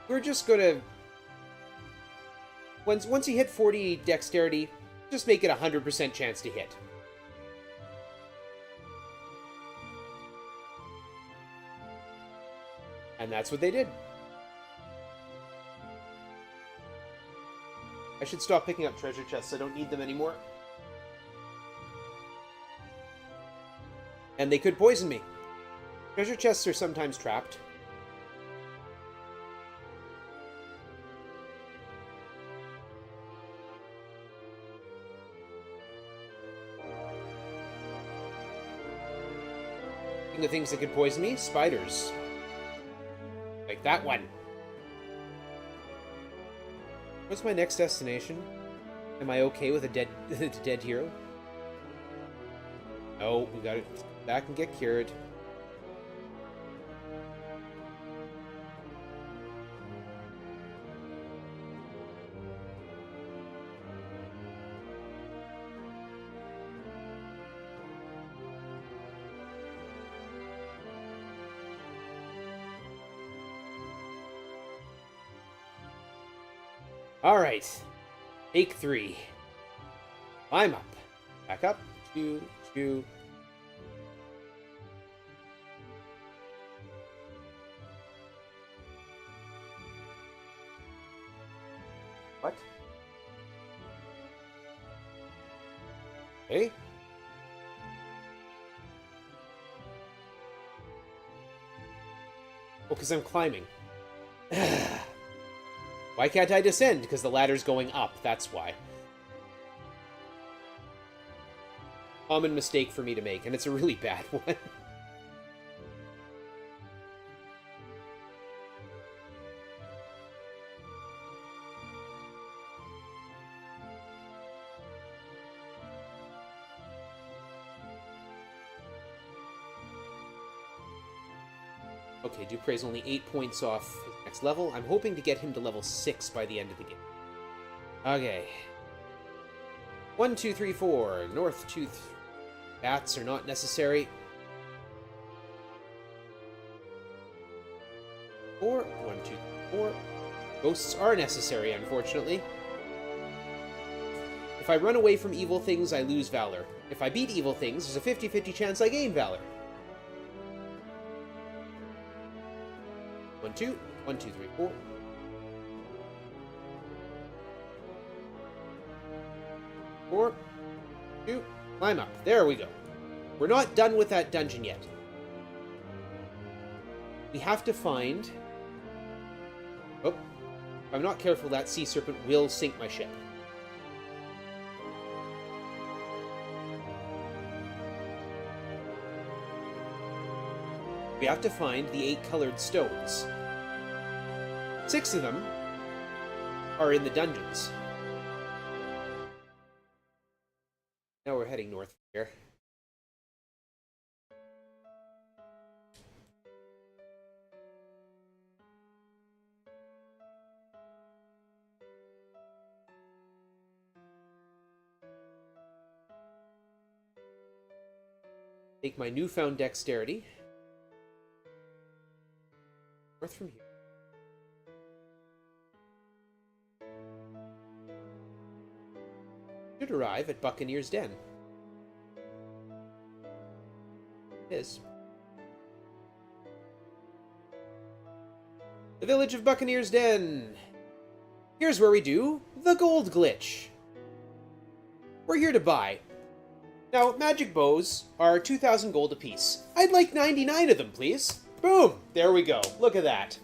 We're just gonna... Once you hit 40 dexterity, just make it 100% chance to hit. And that's what they did. I should stop picking up treasure chests. I don't need them anymore. And they could poison me. Treasure chests are sometimes trapped. The things that could poison me, spiders. Like that one. What's my next destination? Am I okay with a dead hero? No, we gotta go back and get cured. Alright. Take 3. Climb up. Back up. 2, 2. What? Hey? Oh, because I'm climbing. Why can't I descend? Because the ladder's going up, that's why. Common mistake for me to make, and it's a really bad one. Okay, Dupre's only 8 points off his next level. I'm hoping to get him to level 6 by the end of the game. Okay. 1, 2, 3, 4. North Tooth. Bats are not necessary. 4. 1, 2, 3, 4. Ghosts are necessary, unfortunately. If I run away from evil things, I lose valor. If I beat evil things, there's a 50-50 chance I gain valor. 1, 2. 1, 2, 3, 4. 4. 2. Climb up. There we go. We're not done with that dungeon yet. We have to find... Oh. If I'm not careful, that sea serpent will sink my ship. We have to find the 8 colored stones. 6 of them are in the dungeons. Now we're heading north from here. Take my newfound dexterity. North from here. Should arrive at Buccaneer's Den. It is. The village of Buccaneer's Den. Here's where we do the gold glitch. We're here to buy. Now, magic bows are 2,000 gold apiece. I'd like 99 of them, please. Boom! There we go. Look at that.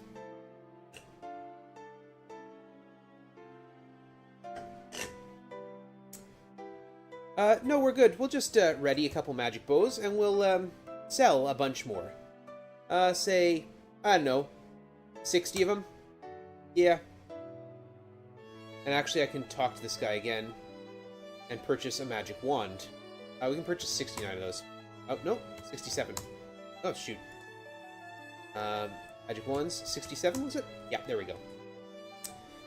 No, we're good. We'll just ready a couple magic bows, and we'll sell a bunch more. Say, I don't know, 60 of them? Yeah. And actually, I can talk to this guy again and purchase a magic wand. We can purchase 69 of those. Oh, no, 67. Oh, shoot. Magic wands, 67, was it? Yeah, there we go.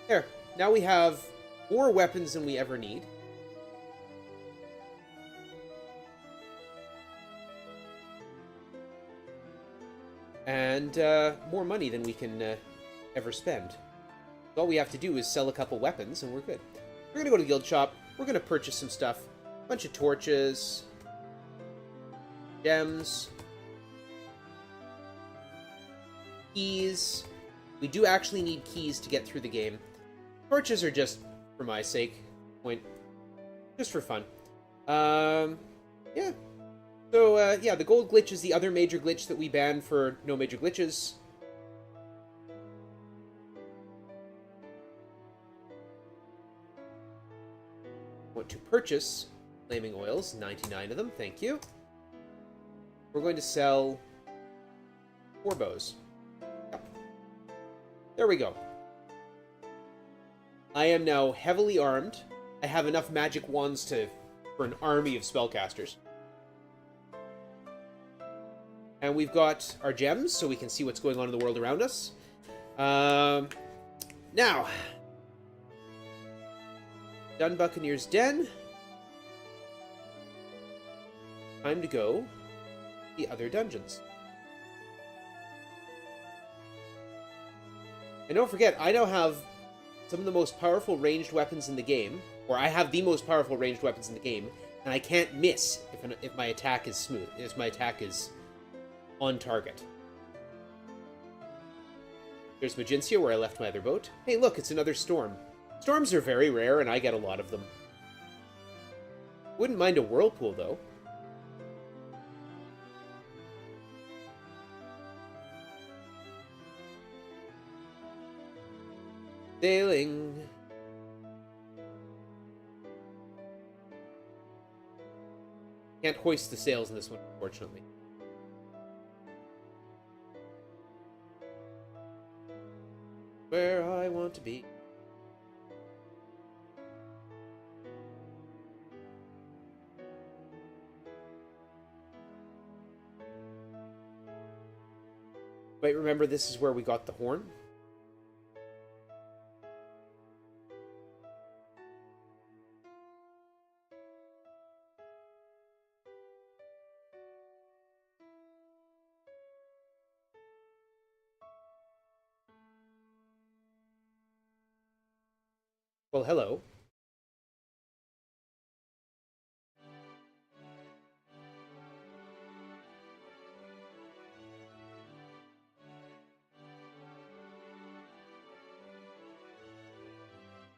There. Now we have more weapons than we ever need. And more money than we can ever spend. All we have to do is sell a couple weapons, and we're good. We're gonna go to the guild shop. We're gonna purchase some stuff. A bunch of torches. Gems. Keys. We do actually need keys to get through the game. Torches are just for my sake. Just for fun. Yeah. So, yeah, the gold glitch is the other major glitch that we banned for no major glitches. Want to purchase flaming oils, 99 of them, thank you. We're going to sell 4 bows. There we go. I am now heavily armed. I have enough magic wands for an army of spellcasters. And we've got our gems, so we can see what's going on in the world around us. Now, done Buccaneer's Den. Time to go the other dungeons. And don't forget, I now have some of the most powerful ranged weapons in the game, or I have the most powerful ranged weapons in the game, and I can't miss if my attack is smooth, if my attack is on target. There's Magencia, where I left my other boat. Hey, look, it's another storm. Storms are very rare, and I get a lot of them. Wouldn't mind a whirlpool, though. Sailing. Can't hoist the sails in this one, unfortunately. Where I want to be. Wait, remember this is where we got the horn? Well, hello.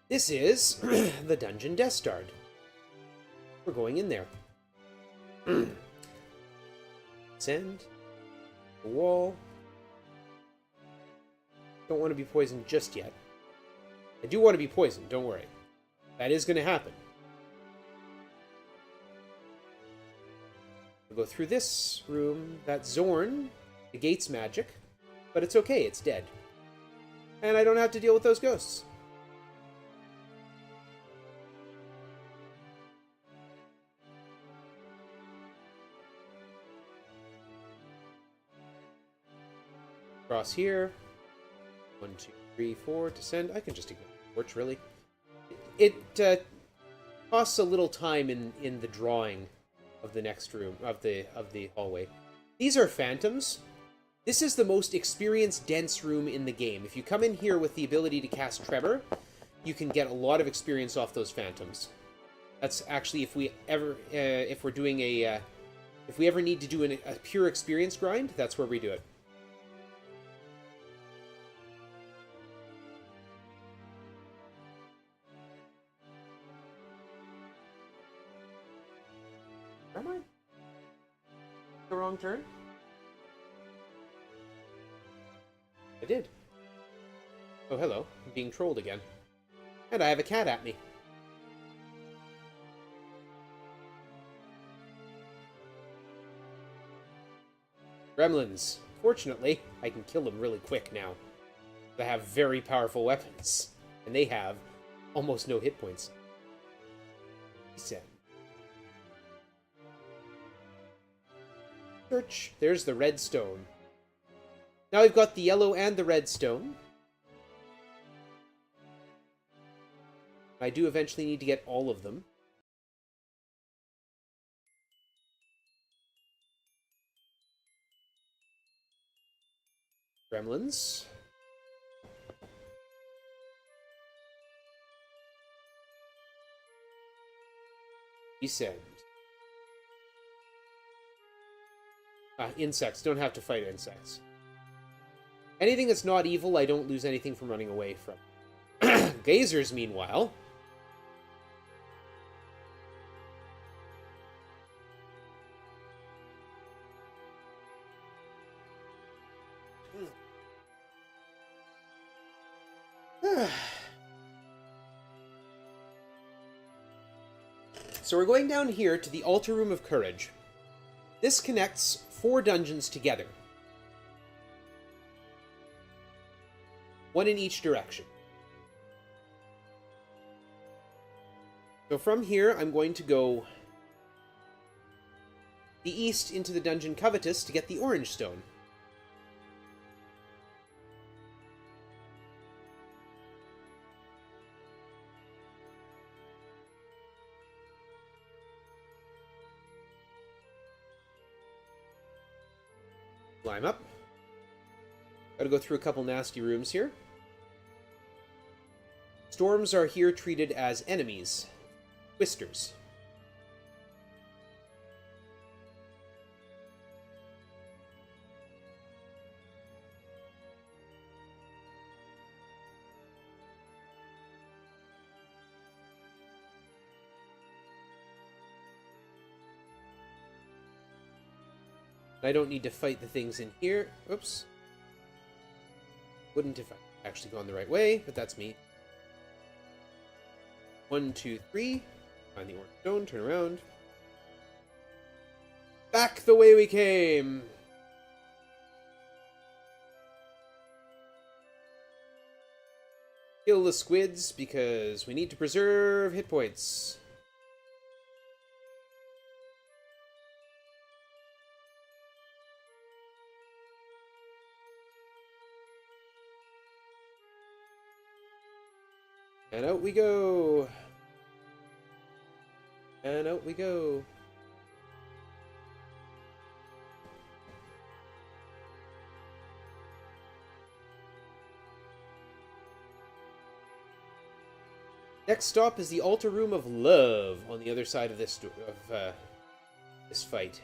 This is the Dungeon Destard. We're going in there. Send. The wall. Don't want to be poisoned just yet. I do want to be poisoned, don't worry. That is going to happen. We'll go through this room. That Zorn negates magic, but it's okay, it's dead. And I don't have to deal with those ghosts. Cross here. 1, 2, 3, 4 to send. I can just ignore the torch, really. It costs a little time in the drawing of the next room, of the hallway. These are phantoms. This is the most experience-dense room in the game. If you come in here with the ability to cast Tremor, you can get a lot of experience off those phantoms. That's actually if we ever need to do a pure experience grind, that's where we do it. Am I? The wrong turn? I did. Oh, hello. I'm being trolled again. And I have a cat at me. Gremlins. Fortunately, I can kill them really quick now. They have very powerful weapons. And they have almost no hit points. He said. Search. There's the red stone. Now we've got the yellow and the red stone. I do eventually need to get all of them. Gremlins. Descend. Insects. Don't have to fight insects. Anything that's not evil, I don't lose anything from running away from. Gazers, meanwhile. So we're going down here to the Altar Room of Courage. This connects 4 dungeons together. One in each direction. So from here, I'm going to go the east into the dungeon Covetous to get the Orange Stone. Climb up. Gotta go through a couple nasty rooms here. Storms are here treated as enemies. Twisters. I don't need to fight the things in here. Oops. Wouldn't if I actually gone the right way, but that's me. 1, 2, 3. Find the orange stone, turn around. Back the way we came! Kill the squids, because we need to preserve hit points. And out we go! And out we go! Next stop is the Altar Room of Love on the other side of this fight.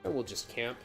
And we'll just camp.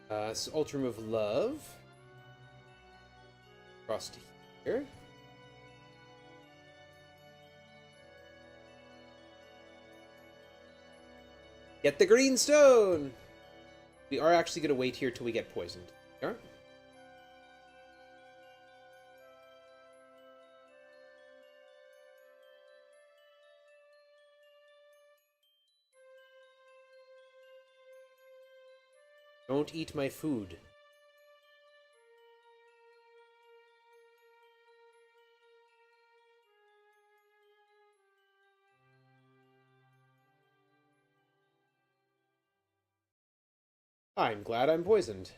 This Altar Room of Love. Across to here. Get the green stone! We are actually going to wait here till we get poisoned. Alright? Don't eat my food. I'm glad I'm poisoned.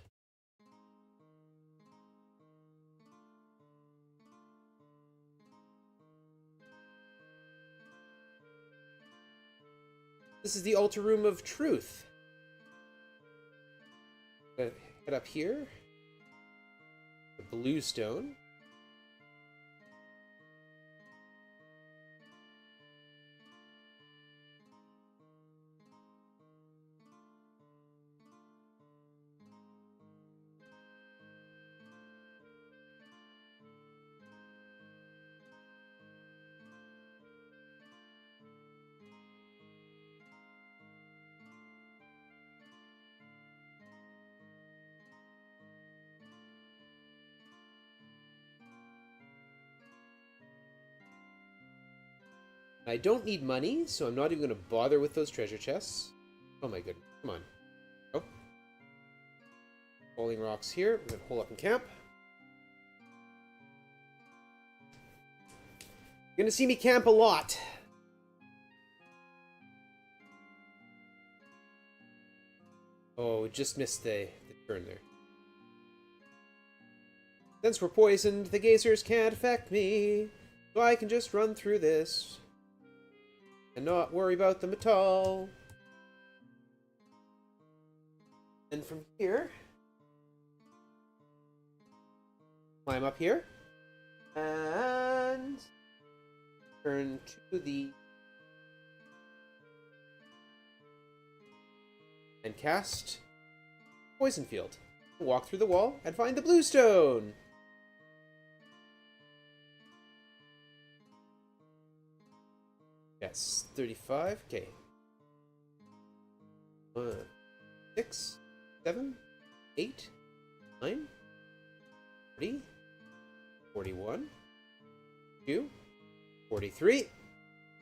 This is the Altar Room of Truth. Head up here. The blue stone. I don't need money, so I'm not even going to bother with those treasure chests. Oh my goodness. Come on. Oh. Falling rocks here. We're going to hole up in camp. You're going to see me camp a lot. Oh, we just missed the turn there. Since we're poisoned, the gazers can't affect me. So I can just run through this. And not worry about them at all. And from here... climb up here. And... turn to the... and cast... Poison Field. Walk through the wall and find the blue stone! Yes, 35. Okay. 6, 7, 8, 9, 40, 41, 2, 43,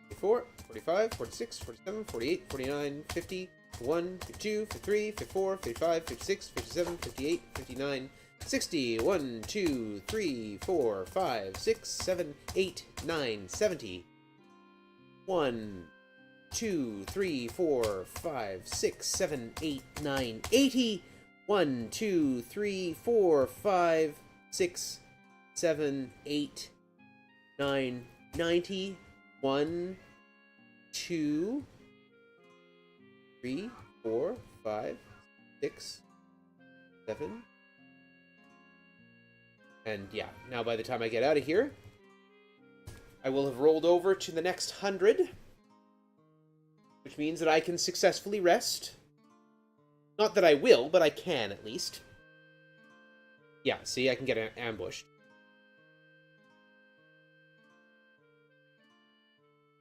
44, 45, 46, 47, 48, 49, 50, 51, 52, 53, 54, 55, 56, 57, 58, 59, 60, 1, 2, 3, 4, 5, 6, 7, 8, 9, 70. 1, 2, 3, 4, 5, 6, 7, 8, 9, 80. 1, 2, 3, 4, 5, 6, 7, 8, 9, 90. 1, 2, 3, 4, 5, 6, 7. And yeah, now by the time I get out of here, I will have rolled over to the next 100, which means that I can successfully rest. Not that I will, but I can at least. Yeah, see, I can get ambushed.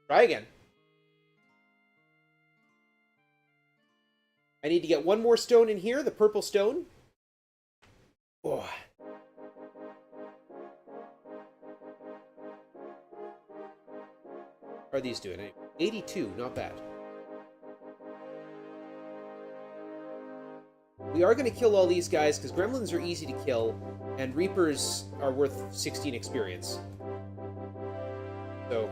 Try again. I need to get one more stone in here, the purple stone. Oh. How are these doing? 82, not bad. We are going to kill all these guys because gremlins are easy to kill and reapers are worth 16 experience. So...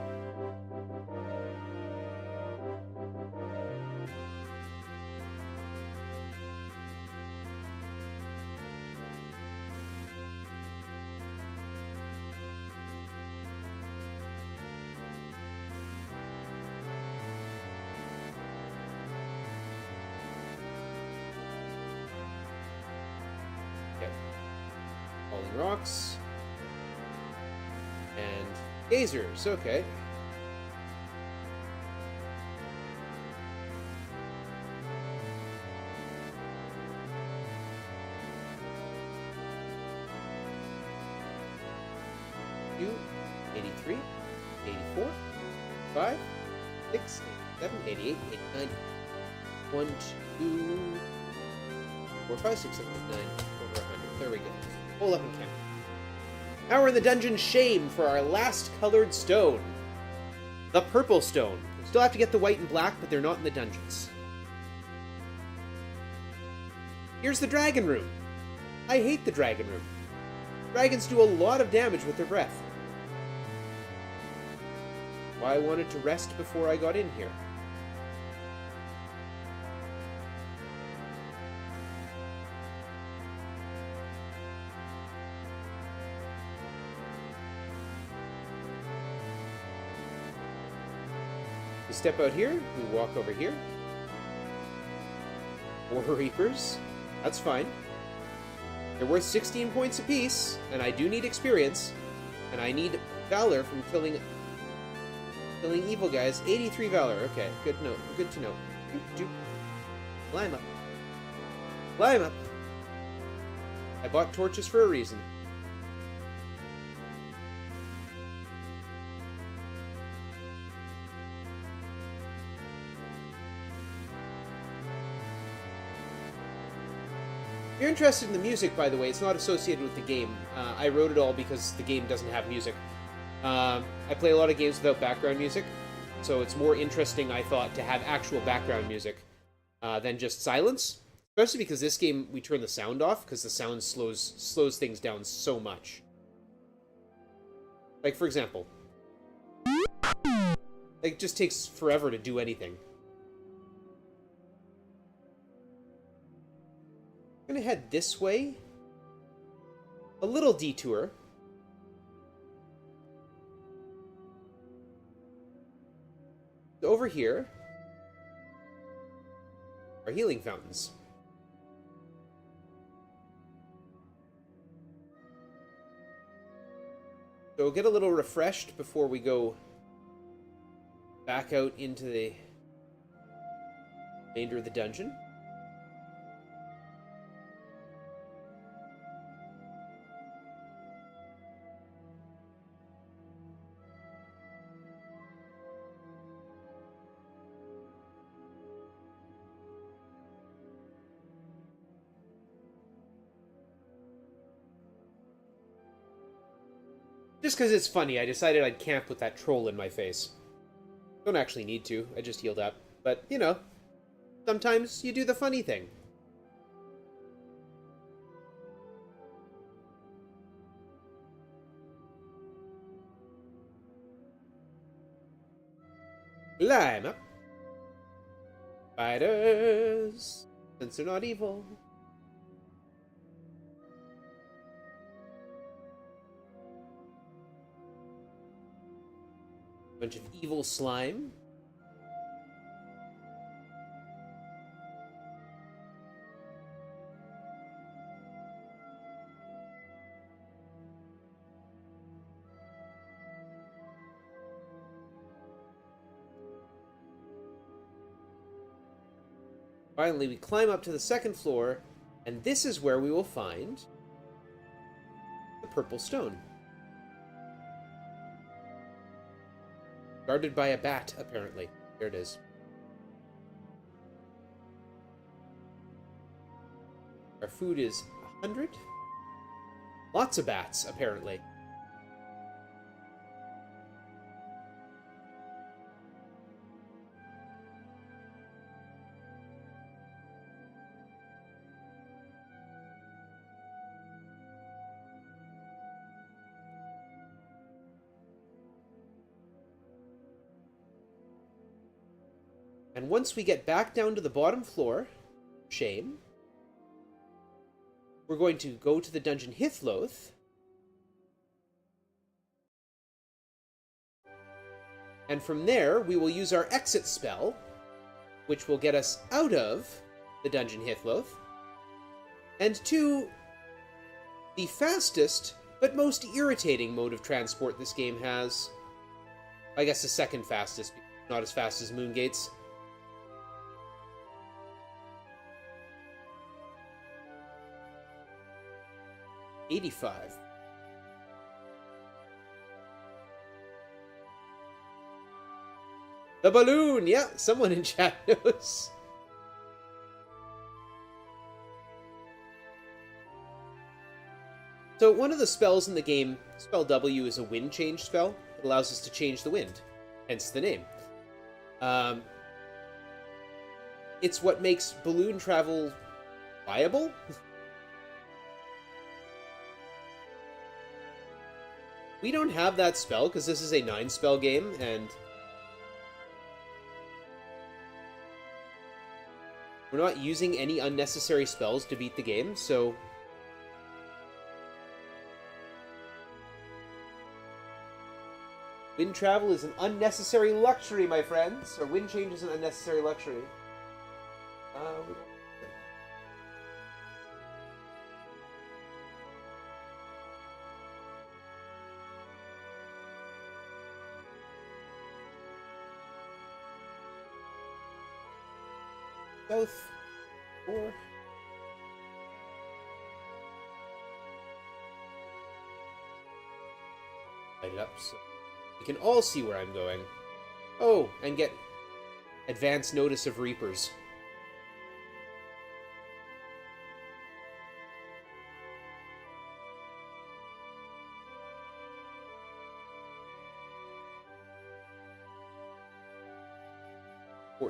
falling rocks. And gazers, okay. Two, 83, 84, 5, 6, 7, 88, 89, 1, 2, 4, 5, 6, 7, 8, 9, over 100. There we go. Hole up in camp. Now we're in the dungeon Shame for our last colored stone. The purple stone. We still have to get the white and black, but they're not in the dungeons. Here's the dragon room. I hate the dragon room. Dragons do a lot of damage with their breath. Why I wanted to rest before I got in here. We step out here, we walk over here. 4 Reapers. That's fine. They're worth 16 points apiece, and I do need experience. And I need Valor from killing evil guys. 83 Valor. Okay, good note. Good to know. Climb up. Climb up. I bought torches for a reason. If you're interested in the music, by the way, it's not associated with the game. I wrote it all because the game doesn't have music. I play a lot of games without background music. so it's more interesting, I thought, to have actual background music than just silence. Especially because this game, we turn the sound off, because the sound slows things down so much. Like, for example, it just takes forever to do anything. I'm gonna head this way. A little detour. Over here are healing fountains. So we'll get a little refreshed before we go back out into the remainder of the dungeon. Just because it's funny, I decided I'd camp with that troll in my face. Don't actually need to, I just healed up. But, you know, sometimes you do the funny thing. Climb up. Spiders, since they're not evil. Bunch of evil slime. Finally, we climb up to the second floor, and this is where we will find the purple stone. Guarded by a bat, apparently. There it is. Our food is 100. Lots of bats, apparently. And once we get back down to the bottom floor, shame, we're going to go to the dungeon Hithloth. And from there, we will use our exit spell, which will get us out of the dungeon Hithloth, and to the fastest but most irritating mode of transport this game has. I guess the second fastest, not as fast as Moongate's. $85. The balloon! Yeah, someone in chat knows. So one of the spells in the game, spell W, is a wind change spell. It allows us to change the wind, hence the name. It's what makes balloon travel viable. We don't have that spell because this is a 9-spell game, and we're not using any unnecessary spells to beat the game, so wind travel is an unnecessary luxury, my friends. Or wind change is an unnecessary luxury. South 4. Light it up so we can all see where I'm going. Oh, and get advance notice of Reapers.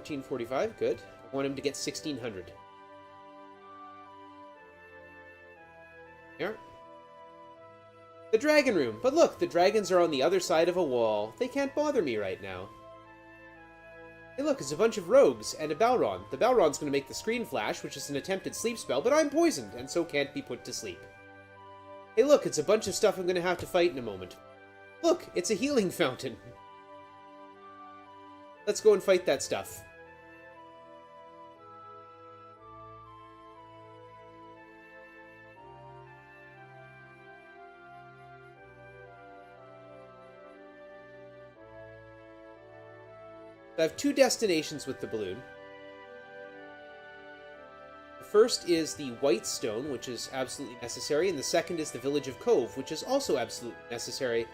1445, good. I want him to get 1600. There. The dragon room. But look, the dragons are on the other side of a wall. They can't bother me right now. Hey look, it's a bunch of rogues and a Balron. The Balron's going to make the screen flash, which is an attempted sleep spell, but I'm poisoned, and so can't be put to sleep. Hey look, it's a bunch of stuff I'm going to have to fight in a moment. Look, it's a healing fountain. Let's go and fight that stuff. I have two destinations with the balloon. The first is the White Stone, which is absolutely necessary, and the second is the Village of Cove, which is also absolutely necessary.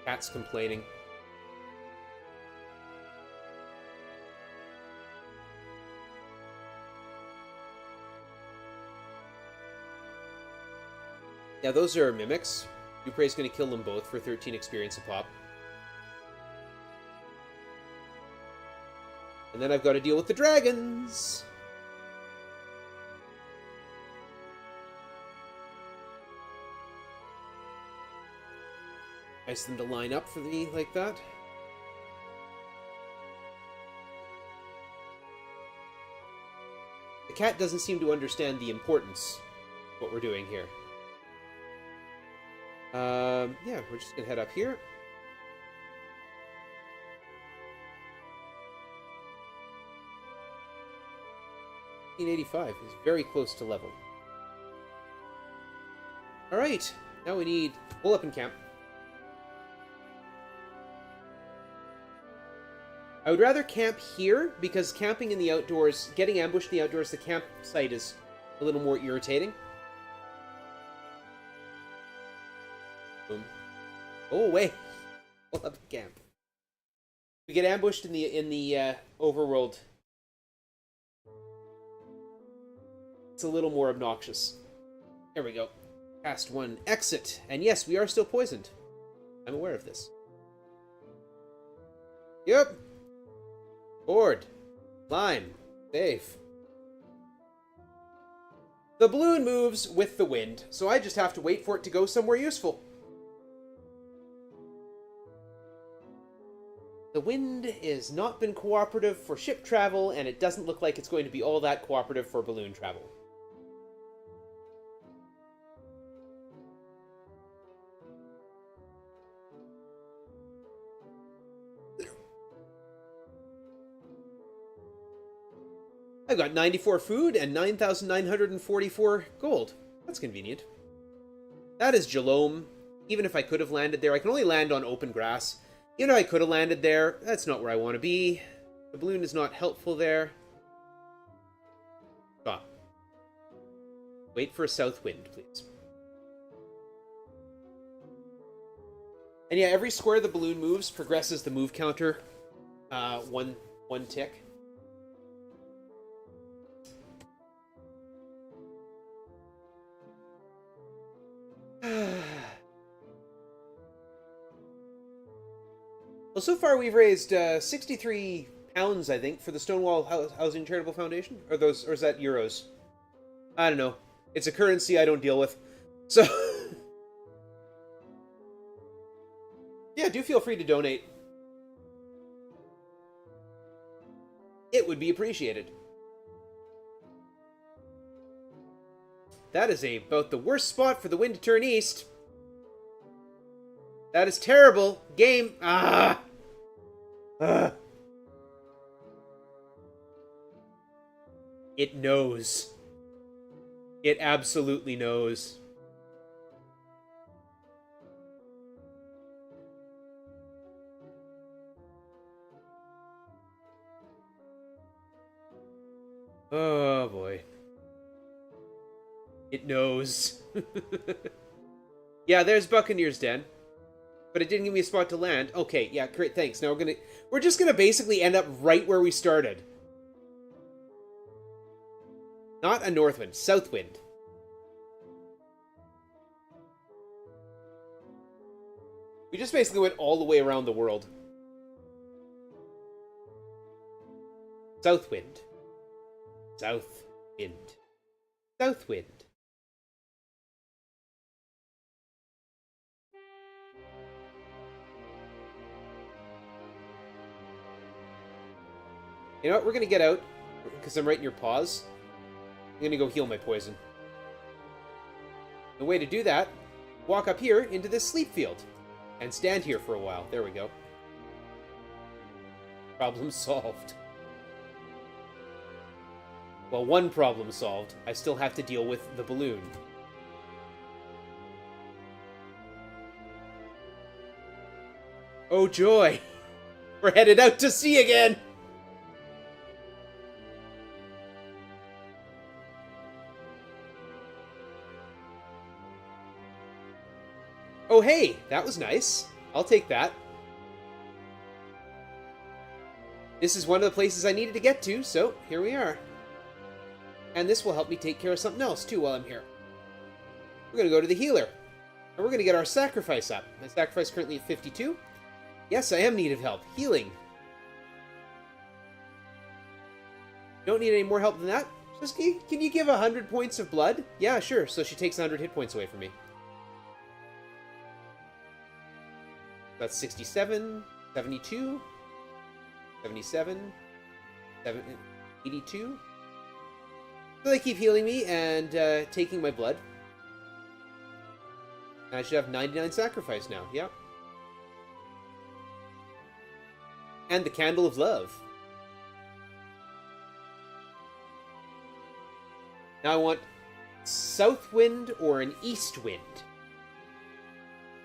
Cat's complaining. Yeah, those are mimics. Dupre's going to kill them both for 13 experience a pop. And then I've got to deal with the dragons. Nice them to line up for me like that. The cat doesn't seem to understand the importance of what we're doing here. Yeah, we're just gonna head up here. $1885 is very close to level. Alright, now we need pull up and camp. I would rather camp here, because camping in the outdoors, getting ambushed in the outdoors, the campsite is a little more irritating. Boom. Go away. Pull up and camp. We get ambushed in the overworld. It's a little more obnoxious. There we go. Cast one. Exit. And yes, we are still poisoned. I'm aware of this. Yep. Board. Climb. Save. The balloon moves with the wind, so I just have to wait for it to go somewhere useful. The wind has not been cooperative for ship travel, and it doesn't look like it's going to be all that cooperative for balloon travel. I've got 94 food and 9,944 gold. That's convenient. That is Jalome. Even if I could have landed there, I can only land on open grass. Even if I could have landed there, that's not where I want to be. The balloon is not helpful there. Stop. Wait for a south wind, please. And yeah, every square the balloon moves progresses the move counter one tick. Well, so far we've raised 63 pounds, I think, for the Stonewall Housing Charitable Foundation. Or is that euros? I don't know. It's a currency I don't deal with. So, yeah, do feel free to donate. It would be appreciated. That is about the worst spot for the wind to turn east. That is terrible. Game. Ah. It knows. It absolutely knows. Oh boy. It knows. Yeah, there's Buccaneer's Den. But it didn't give me a spot to land. Okay, yeah, great, thanks. Now we're just gonna basically end up right where we started. Not a north wind, south wind. We just basically went all the way around the world. South wind. South wind. South wind. You know what? We're going to get out, because I'm right in your paws. I'm going to go heal my poison. The way to do that, walk up here into this sleep field. And stand here for a while. There we go. Problem solved. Well, one problem solved. I still have to deal with the balloon. Oh joy! We're headed out to sea again! Oh hey, that was nice. I'll take that. This is one of the places I needed to get to, so here we are. And this will help me take care of something else too while I'm here. We're going to go to the healer. And we're going to get our sacrifice up. My sacrifice currently at 52. Yes, I am in need of help. Healing. Don't need any more help than that. Just, can you give 100 points of blood? Yeah, sure. So she takes 100 hit points away from me. That's 67, 72, 77, 82. So they keep healing me and taking my blood. And I should have 99 sacrifice now, yeah. And the Candle of Love. Now I want South Wind or an East Wind.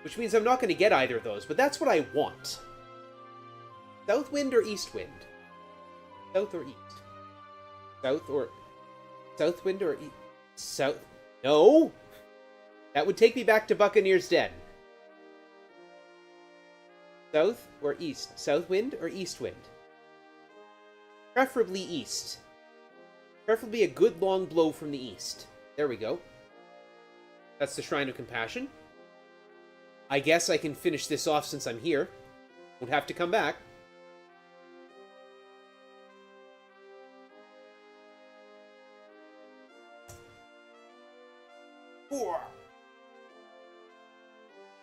Which means I'm not going to get either of those, but that's what I want. South Wind or East Wind? South or East? South or... South Wind or East? South... No! That would take me back to Buccaneer's Den. South or East? South Wind or East Wind? Preferably East. Preferably a good long blow from the East. There we go. That's the Shrine of Compassion. I guess I can finish this off since I'm here. Won't have to come back.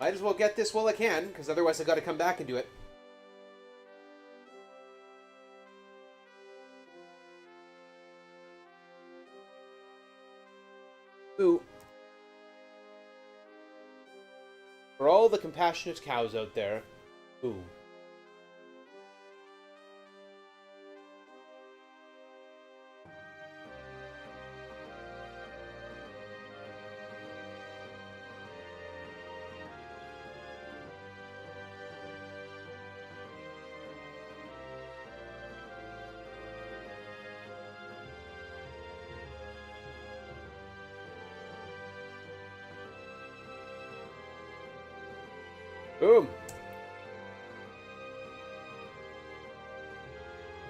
Might as well get this while I can, because otherwise I've got to come back and do it. Ooh. For all the compassionate cows out there, ooh. Boom.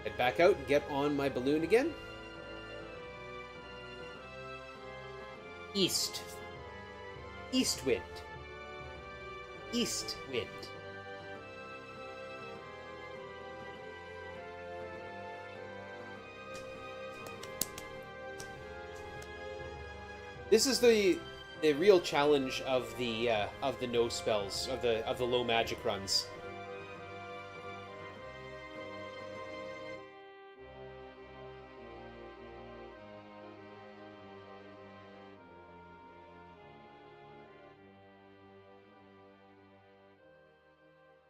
Head back out and get on my balloon again. East. East wind. East wind. This is the real challenge of the no spells, of the low magic runs.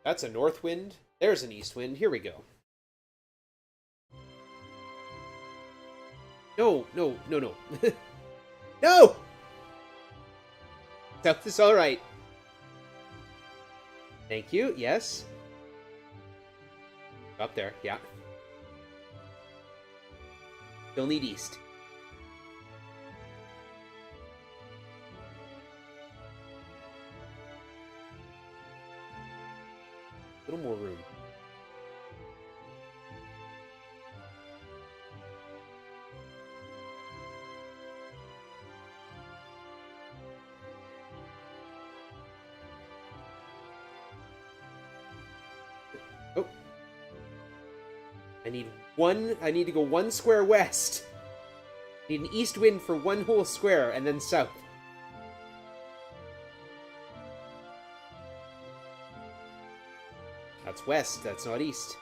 That's a north wind. There's an east wind. Here we go. No, no, no, no. No! South is alright. Thank you, yes. Up there, yeah. Still need east. A little more room. Oh. I need to go 1 square west. I need an east wind for 1 whole square, and then south. That's west, that's not east.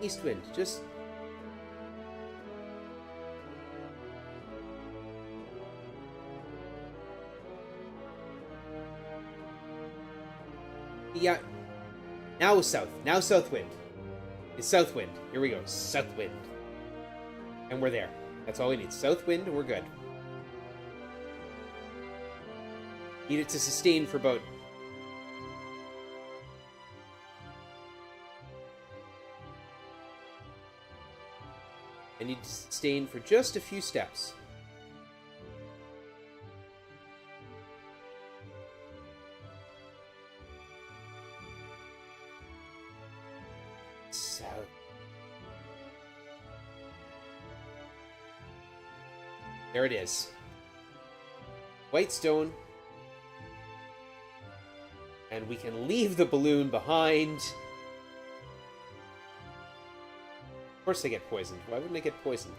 East wind, just... Yeah. Now south. Now south wind. It's south wind. Here we go. South wind. And we're there. That's all we need. South wind, and we're good. Need it to sustain for about... I need to sustain for just a few steps. South. There it is. White stone. And we can leave the balloon behind. Of course they get poisoned. Why wouldn't they get poisoned?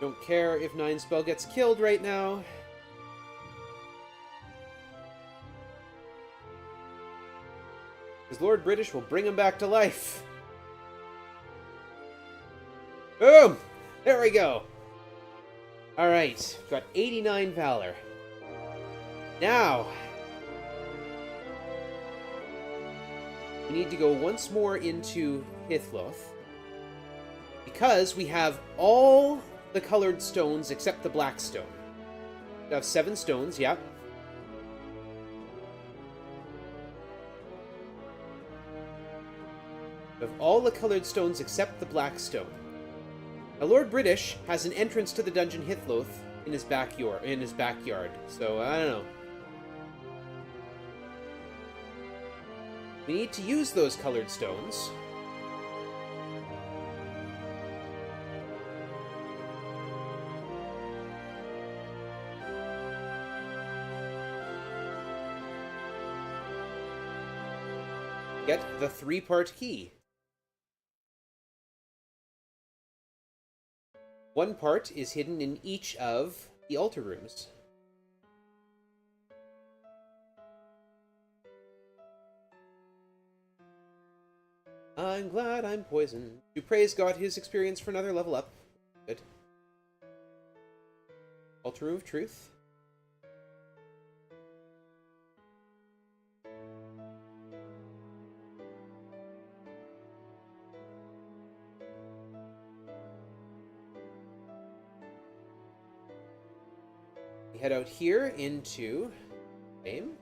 Don't care if 9 spell gets killed right now. Because Lord British will bring him back to life. Boom! There we go. Alright, got 89 Valor. Now, we need to go once more into Hithloth. Because we have all the colored stones except the black stone. We have 7 stones, yep. We have all the colored stones except the black stone. Now, Lord British has an entrance to the dungeon Hithloth in his backyard. So I don't know. We need to use those colored stones. Get the 3-part key. 1 part is hidden in each of the altar rooms. I'm glad I'm poisoned. Dupre's got his experience for another level up. Good. Altar room of truth. Head out here into Fame.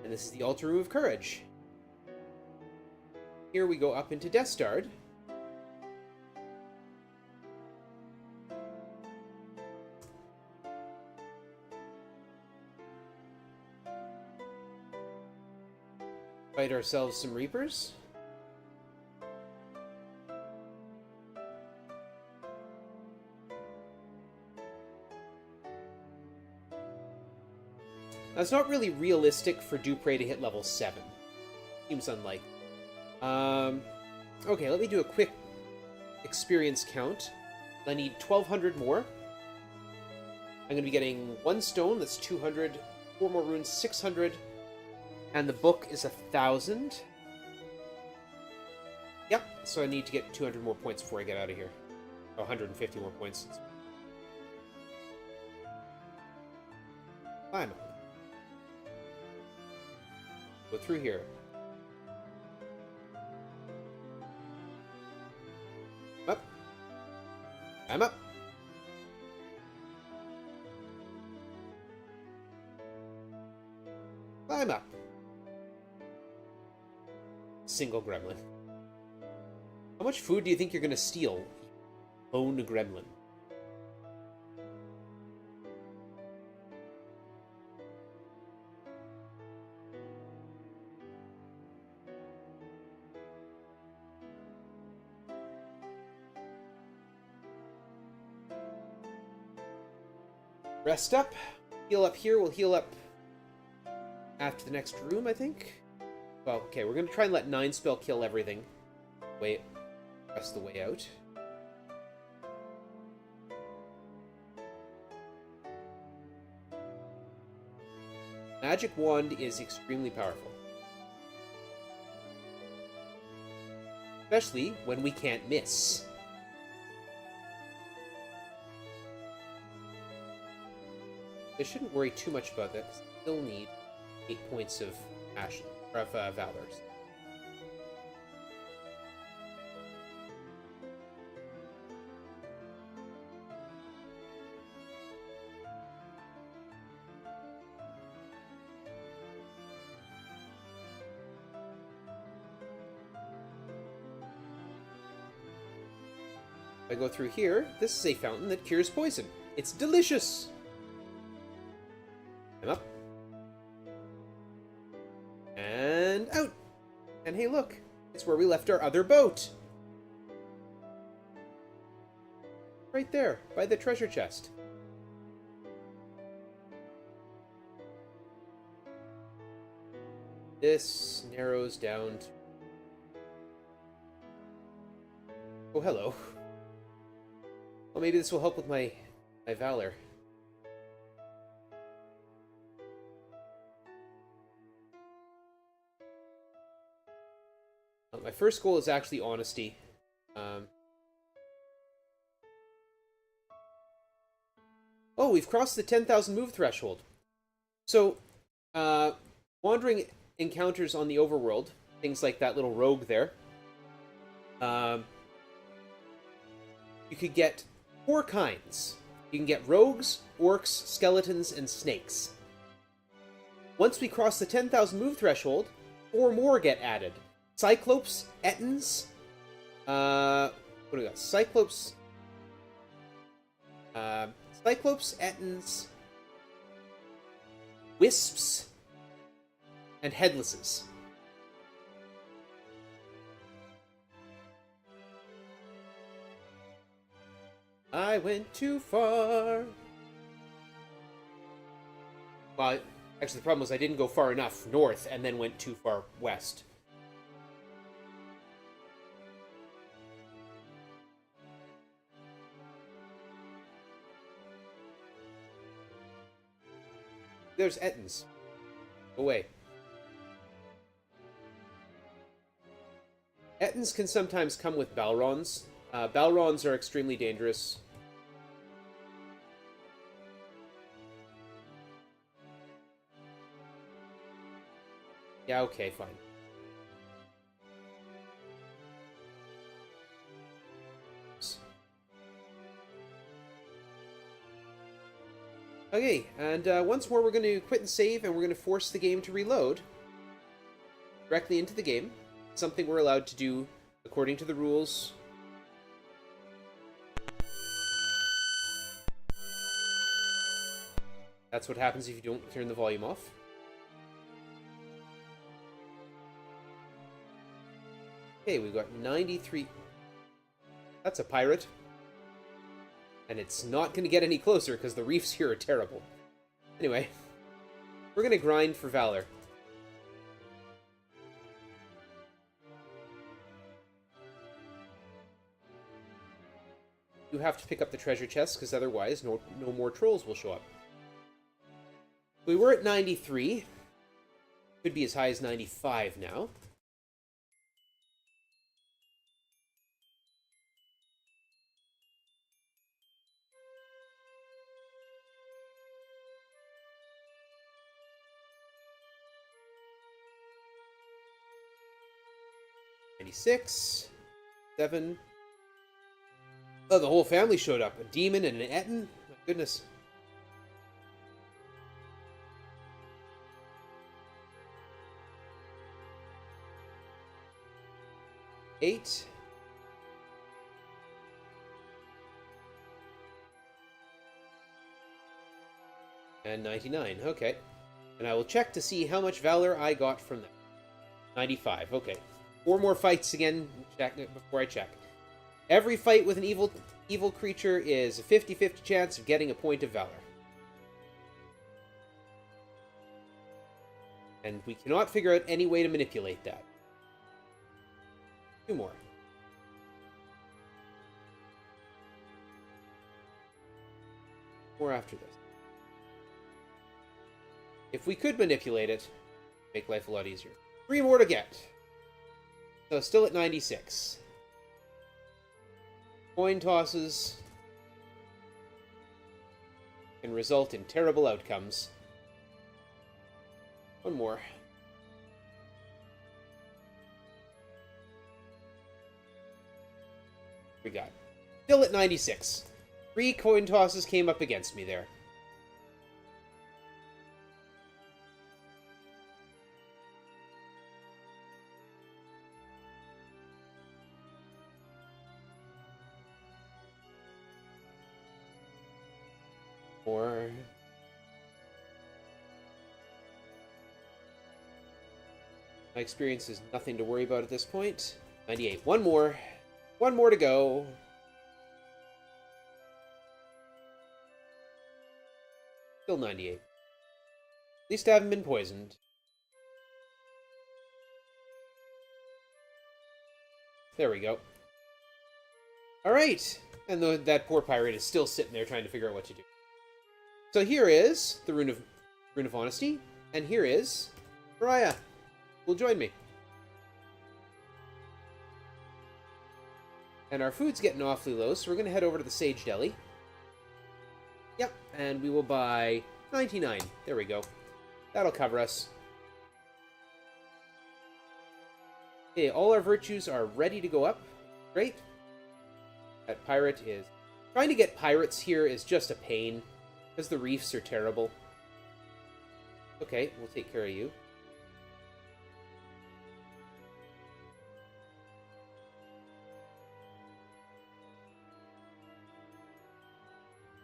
And this is the Altar Room of Courage. Here we go up into Destard. Fight ourselves some Reapers. Now, it's not really realistic for Dupre to hit level 7. Seems unlikely. Okay, let me do a quick experience count. I need 1,200 more. I'm going to be getting 1 stone, that's 200, 4 more runes, 600, and the book is 1,000. Yep, so I need to get 200 more points before I get out of here. 150 more points. Climb. Go through here. Up. I'm up. Climb up. Single gremlin. How much food do you think you're gonna steal? Lone gremlin. Rest up. Heal up here. We'll heal up after the next room, I think. Well, okay, we're going to try and let 9 spell kill everything. Wait, rest the way out. Magic Wand is extremely powerful. Especially when we can't miss. I shouldn't worry too much about that, because I still need 8 points of passion, or of valors. If I go through here, this is a fountain that cures poison. It's delicious! I'm up. And out! And hey, look! It's where we left our other boat! Right there, by the treasure chest. This narrows down to... Oh, hello. Well, maybe this will help with my valor. My first goal is actually honesty. Oh, we've crossed the 10,000 move threshold. So, wandering encounters on the overworld, things like that little rogue there, you could get 4 kinds. You can get rogues, orcs, skeletons, and snakes. Once we cross the 10,000 move threshold, 4 more get added. Cyclopes, Ettins, what do we got? Cyclopes, Ettins, Wisps, and Headlesses. I went too far. Well, actually the problem was I didn't go far enough north and then went too far west. There's Ettins. Go away. Ettins can sometimes come with Balrons. Balrons are extremely dangerous. Yeah, okay, fine. Okay, and once more we're going to quit and save, and we're going to force the game to reload directly into the game. Something we're allowed to do according to the rules. That's what happens if you don't turn the volume off. Okay, we've got 93... That's a pirate. And it's not going to get any closer, because the reefs here are terrible. Anyway, we're going to grind for valor. You have to pick up the treasure chest, because otherwise no more trolls will show up. We were at 93. Could be as high as 95 now. 96. 7. Oh, the whole family showed up. A demon and an Etten? My goodness. Eight. And 99. Okay. And I will check to see how much valor I got from that. 95. Okay. 4 more fights again before I check. Every fight with an evil creature is a 50-50 chance of getting a point of valor. And we cannot figure out any way to manipulate that. 2 more. More after this. If we could manipulate it, make life a lot easier. 3 more to get. So still at 96. Coin tosses can result in terrible outcomes. 1 more. We got. Still at 96. 3 coin tosses came up against me there. More. My experience is nothing to worry about at this point. 98. 1 more. 1 more to go. Still 98. At least I haven't been poisoned. There we go. Alright! And that poor pirate is still sitting there trying to figure out what to do. So here is the Rune of Honesty, and here is Mariah. Will join me. And our food's getting awfully low, so we're going to head over to the Sage Deli. Yep, and we will buy 99. There we go. That'll cover us. Okay, all our virtues are ready to go up. Great. That pirate is... Trying to get pirates here is just a pain, because the reefs are terrible. Okay, we'll take care of you.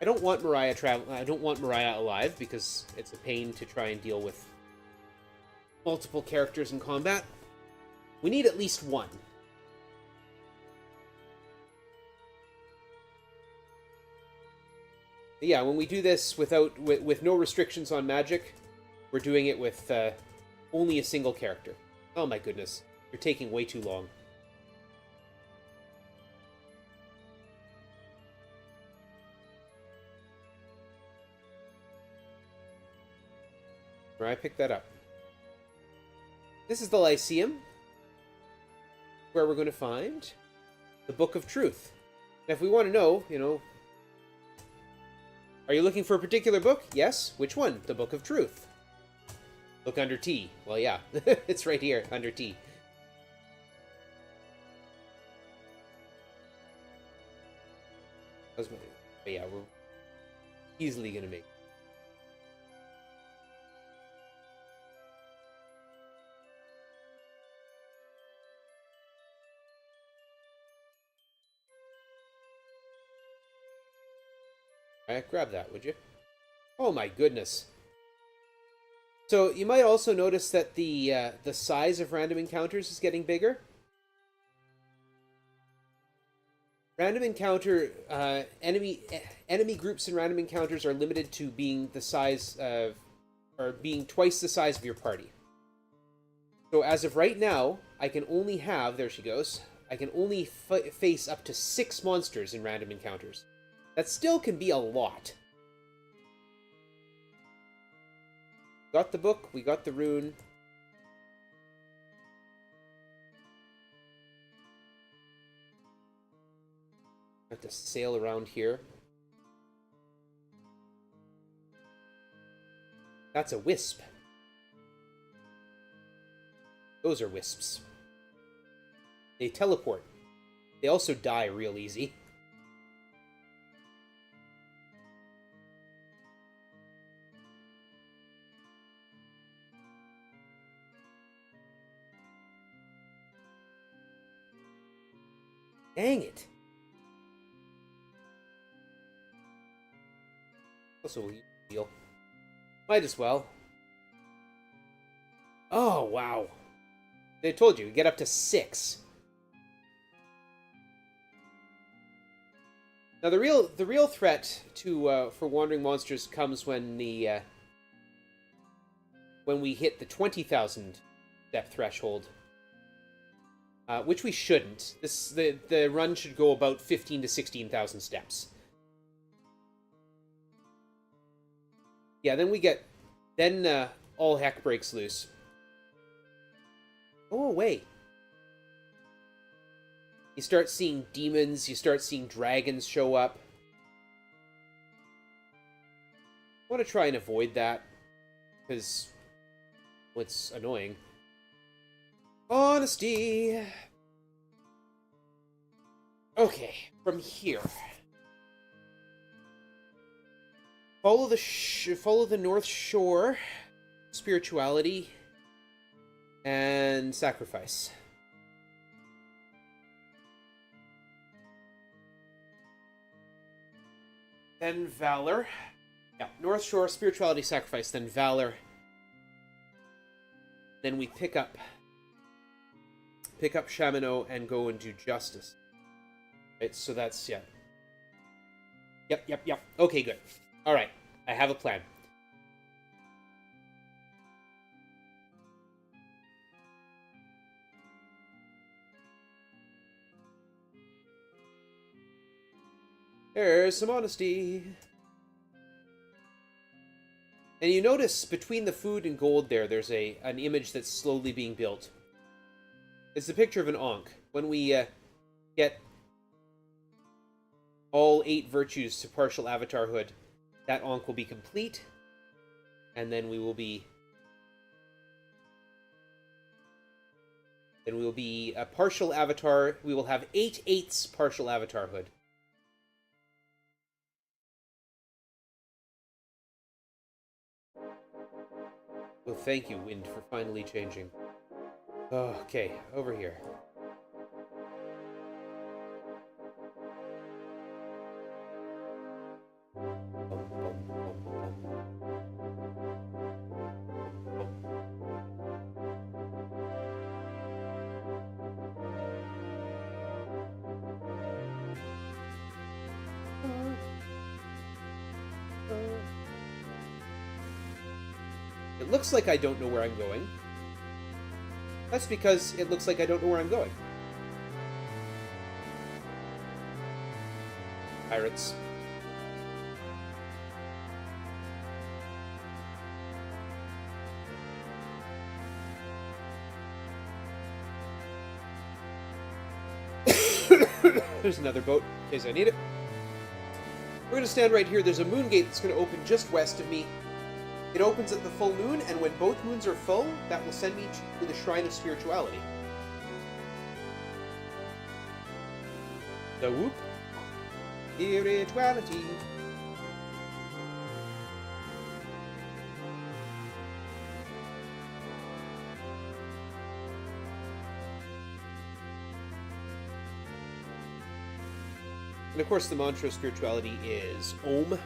I don't want Mariah alive because it's a pain to try and deal with multiple characters in combat. We need at least 1. But yeah, when we do this with no restrictions on magic, we're doing it with only a single character. Oh my goodness, you're taking way too long. I picked that up. This is the Lyceum, where we're going to find the Book of Truth. Now, if we want to know, are you looking for a particular book? Yes. Which one? The Book of Truth. Look under T. Well, yeah, it's right here under T. But yeah, we're easily going to make. Alright, grab that, would you? Oh my goodness. So you might also notice that the size of random encounters is getting bigger. Random encounter enemy groups in random encounters are limited to being the size of, or being twice the size of your party. So as of right now, I can only have, there she goes, I can only face up to 6 monsters in random encounters. That still can be a lot. Got the book, we got the rune. Have to sail around here. That's a wisp. Those are wisps. They teleport. They also die real easy. Dang it. Also, heal. Might as well. Oh, wow. They told you, get up to 6. Now, the real threat to for wandering monsters comes when when we hit the 20,000 step threshold. Which we shouldn't. The run should go about 15 to 16,000 steps. Yeah, then all heck breaks loose. Go away. You start seeing demons, you start seeing dragons show up. I want to try and avoid that, because it's annoying. Honesty! Okay, from here. Follow the North Shore, spirituality, and sacrifice. Then valor. Yeah, North Shore, spirituality, sacrifice, then valor. Then we pick up Chamino and go and do justice. Right, so that's, yeah. Yep. Okay, good. Alright, I have a plan. There's some honesty. And you notice between the food and gold there's an image that's slowly being built. It's the picture of an Ankh. When we get all 8 virtues to partial avatarhood, that Ankh will be complete, and then we will be a partial avatar. We will have 8/8 partial avatarhood. Well, thank you, Wind, for finally changing. Oh, okay, over here. It looks like I don't know where I'm going. That's because it looks like I don't know where I'm going. Pirates. There's another boat, in case I need it. We're going to stand right here. There's a moon gate that's going to open just west of me. It opens at the full moon, and when both moons are full, that will send me to the Shrine of Spirituality. The whoop. Spirituality. And of course, the mantra of spirituality is Om.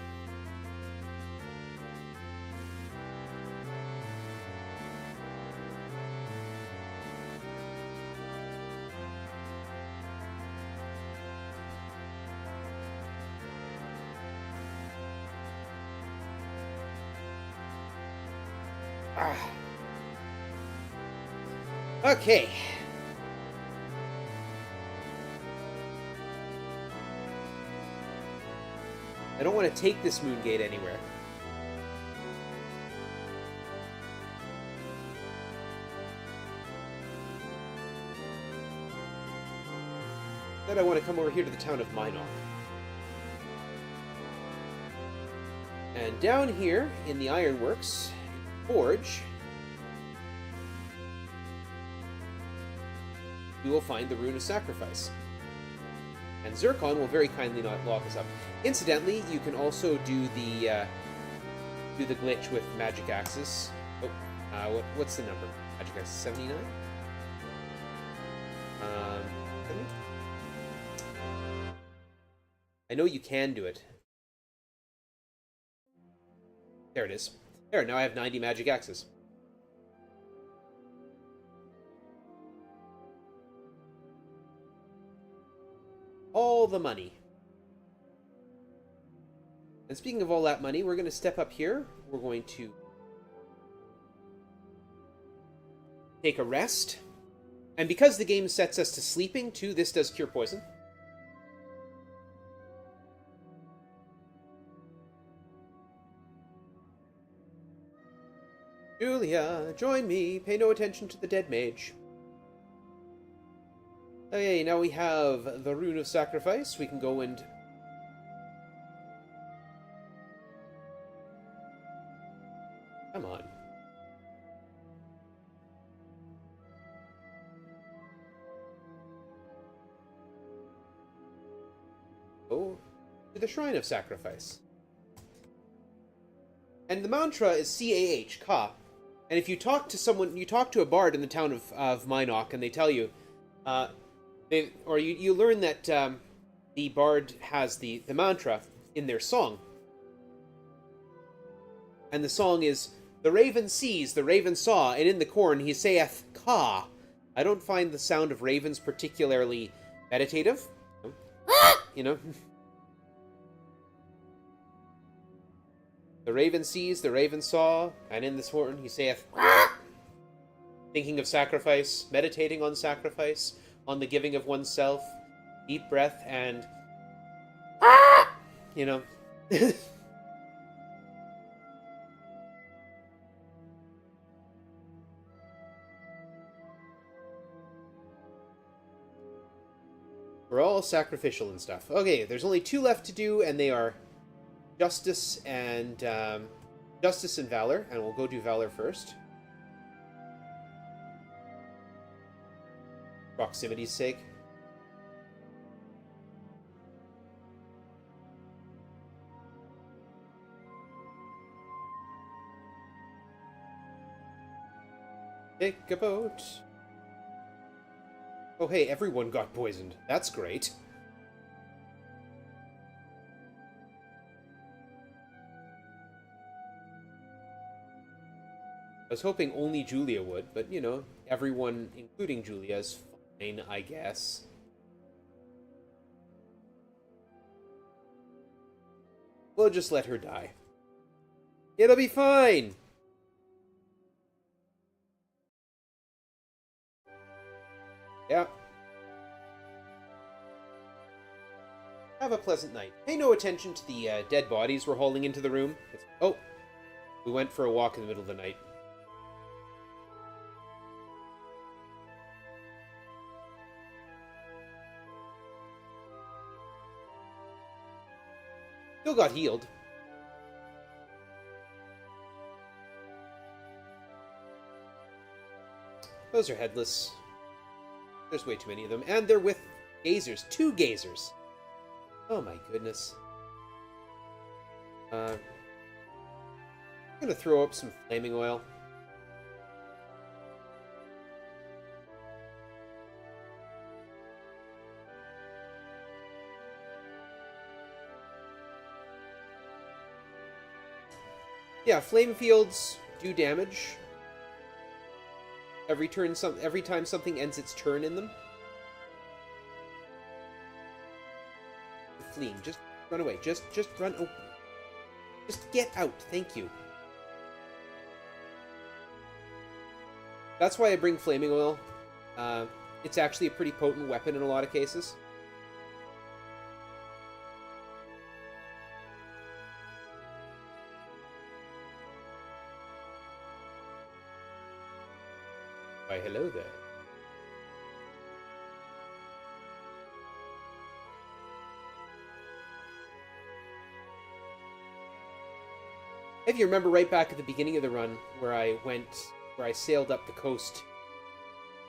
Okay. I don't want to take this moon gate anywhere. Then I want to come over here to the town of Minok. And down here in the ironworks, forge, we will find the Rune of Sacrifice. And Zircon will very kindly not lock us up. Incidentally, you can also do the glitch with magic axes. Oh, what's the number? Magic axes 79? I know you can do it. There it is. There, now I have 90 magic axes. All the money. And speaking of all that money, we're going to step up here. We're going to take a rest. And because the game sets us to sleeping, too, this does cure poison. Julia, join me. Pay no attention to the dead mage. Okay, now we have the Rune of Sacrifice. We can go and... Come on. Go to the Shrine of Sacrifice. And the mantra is C-A-H, Ka. And if you talk to someone, you talk to a bard in the town of Minok, and they tell you, you learn that the bard has the mantra in their song. And the song is, the raven sees, the raven saw, and in the corn he saith, Ka. I don't find the sound of ravens particularly meditative. You know? The raven sees, the raven saw, and in this horn he saith, thinking of sacrifice, meditating on sacrifice, on the giving of oneself, deep breath, and, you know. We're all sacrificial and stuff. Okay, there's only 2 left to do, and they are Justice and Valor, and we'll go do Valor first. Proximity's sake. Take a boat. Oh hey, everyone got poisoned. That's great. I was hoping only Julia would, but, you know, everyone, including Julia, is fine, I guess. We'll just let her die. It'll be fine! Yeah. Have a pleasant night. Pay no attention to the dead bodies we're hauling into the room. Oh, we went for a walk in the middle of the night. Still got healed. Those are headless. There's way too many of them. And they're with gazers. 2 gazers. Oh my goodness. I'm gonna throw up some flaming oil. Yeah, flame fields do damage. Every time something ends its turn in them. Fleeing, just run away. Just run. Oh, just get out. Thank you. That's why I bring flaming oil. It's actually a pretty potent weapon in a lot of cases. Why, hello there. If you remember right back at the beginning of the run, where I sailed up the coast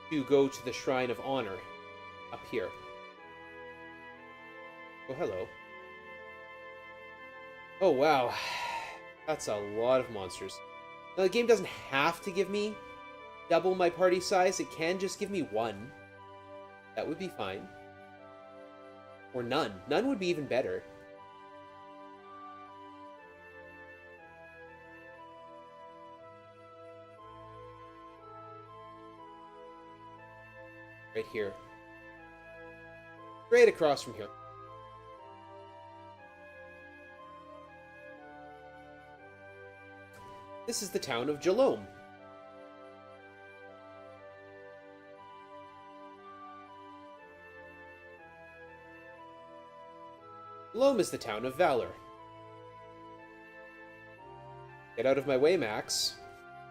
to go to the Shrine of Honor up here. Oh, hello. Oh, wow. That's a lot of monsters. Now, the game doesn't have to give me double my party size. It can just give me one. That would be fine. Or none. None would be even better. Right here. Right across from here. This is the town of Jalome. Jalome is the town of Valor. Get out of my way, Max.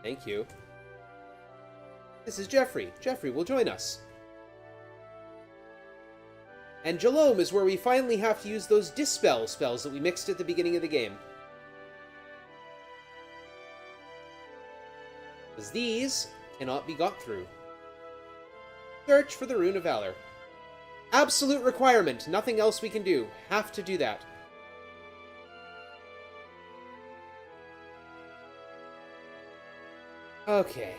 Thank you. This is Jeffrey. Jeffrey will join us. And Jalome is where we finally have to use those Dispel spells that we mixed at the beginning of the game. Because these cannot be got through. Search for the Rune of Valor. Absolute requirement. Nothing else we can do. Have to do that. Okay.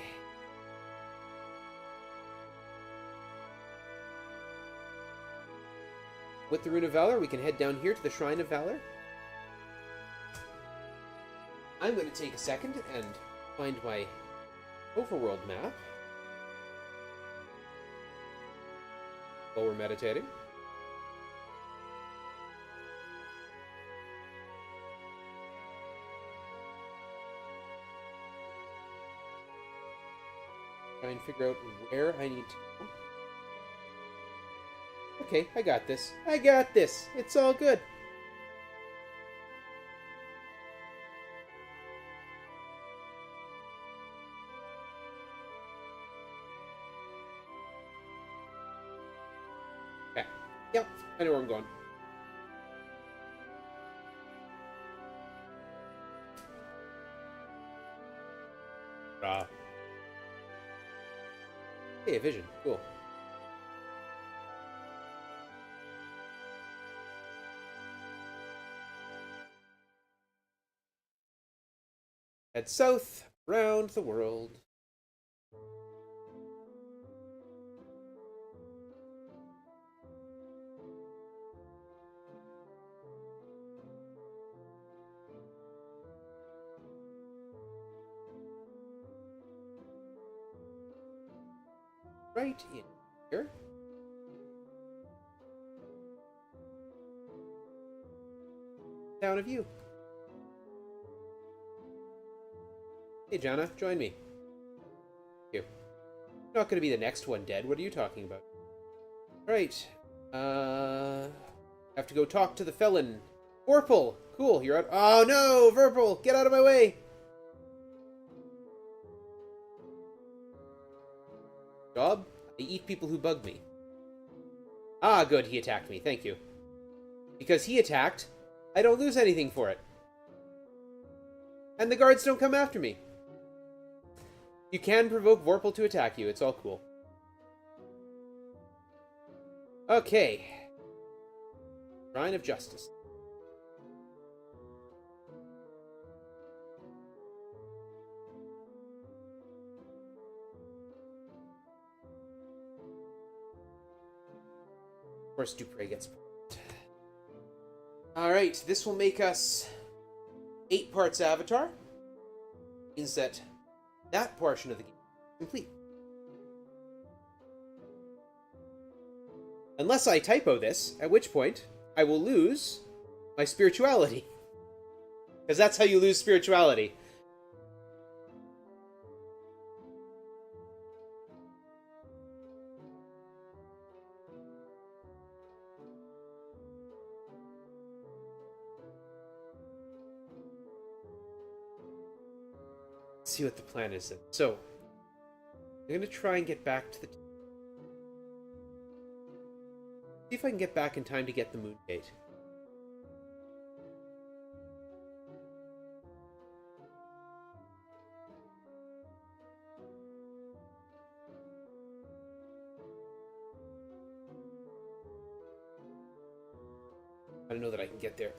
With the Rune of Valor, we can head down here to the Shrine of Valor. I'm going to take a second and find my overworld map while we're meditating. Try and figure out where I need to go. Okay, I got this. I got this. It's all good. Okay. Yep, I know where I'm going. Hey, a vision. Cool. Head south, around the world. Right in here. Down of you. Hey, Jana, join me. You. Not going to be the next one dead. What are you talking about? Right. Have to go talk to the felon. Vorpal! Cool, you're out. Oh no! Vorpal! Get out of my way! Job? I eat people who bug me. Ah, good, he attacked me. Thank you. Because he attacked, I don't lose anything for it. And the guards don't come after me. You can provoke Vorpal to attack you. It's all cool. Okay. Shrine of Justice. Of course, Dupre gets pointed. Alright, this will make us 8 parts Avatar. Means that that portion of the game is complete. Unless I typo this, at which point I will lose my spirituality. Because that's how you lose spirituality. Let's see what the plan is then. So, I'm going to try and get back to the... See if I can get back in time to get the Moon Gate. I don't know that I can get there.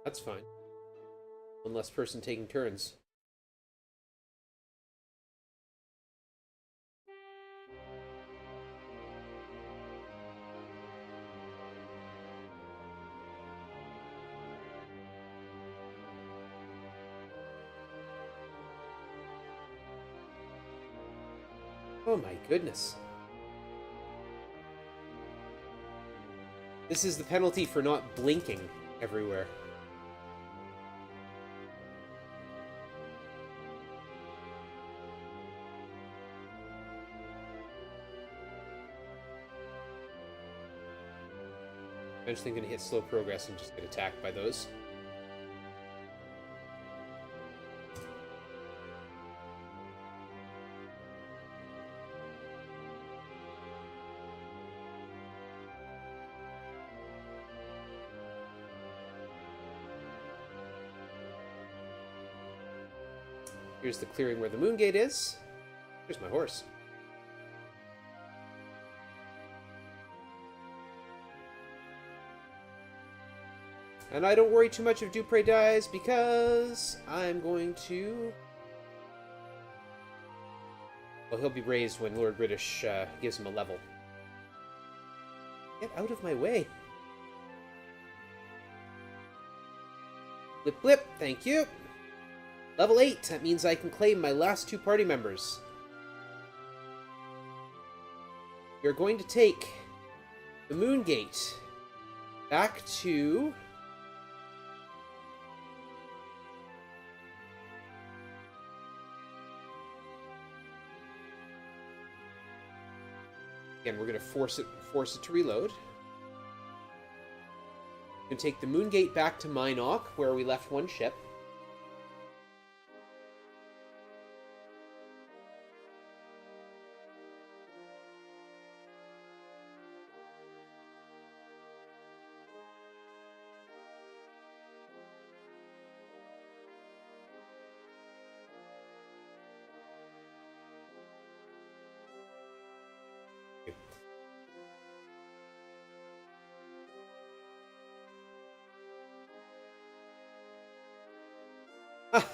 That's fine. One less person taking turns. Oh my goodness. This is the penalty for not blinking everywhere. Eventually I'm going to hit slow progress and just get attacked by those. Here's the clearing where the moon gate is. Here's my horse. And I don't worry too much if Dupre dies because I'm going to... Well, he'll be raised when Lord British gives him a level. Get out of my way. Blip blip, thank you. Level 8, that means I can claim my last 2 party members. You're going to take the Moon Gate back to... Again, we're going to force it to reload. We can take the Moon Gate back to Minok, where we left 1 ship.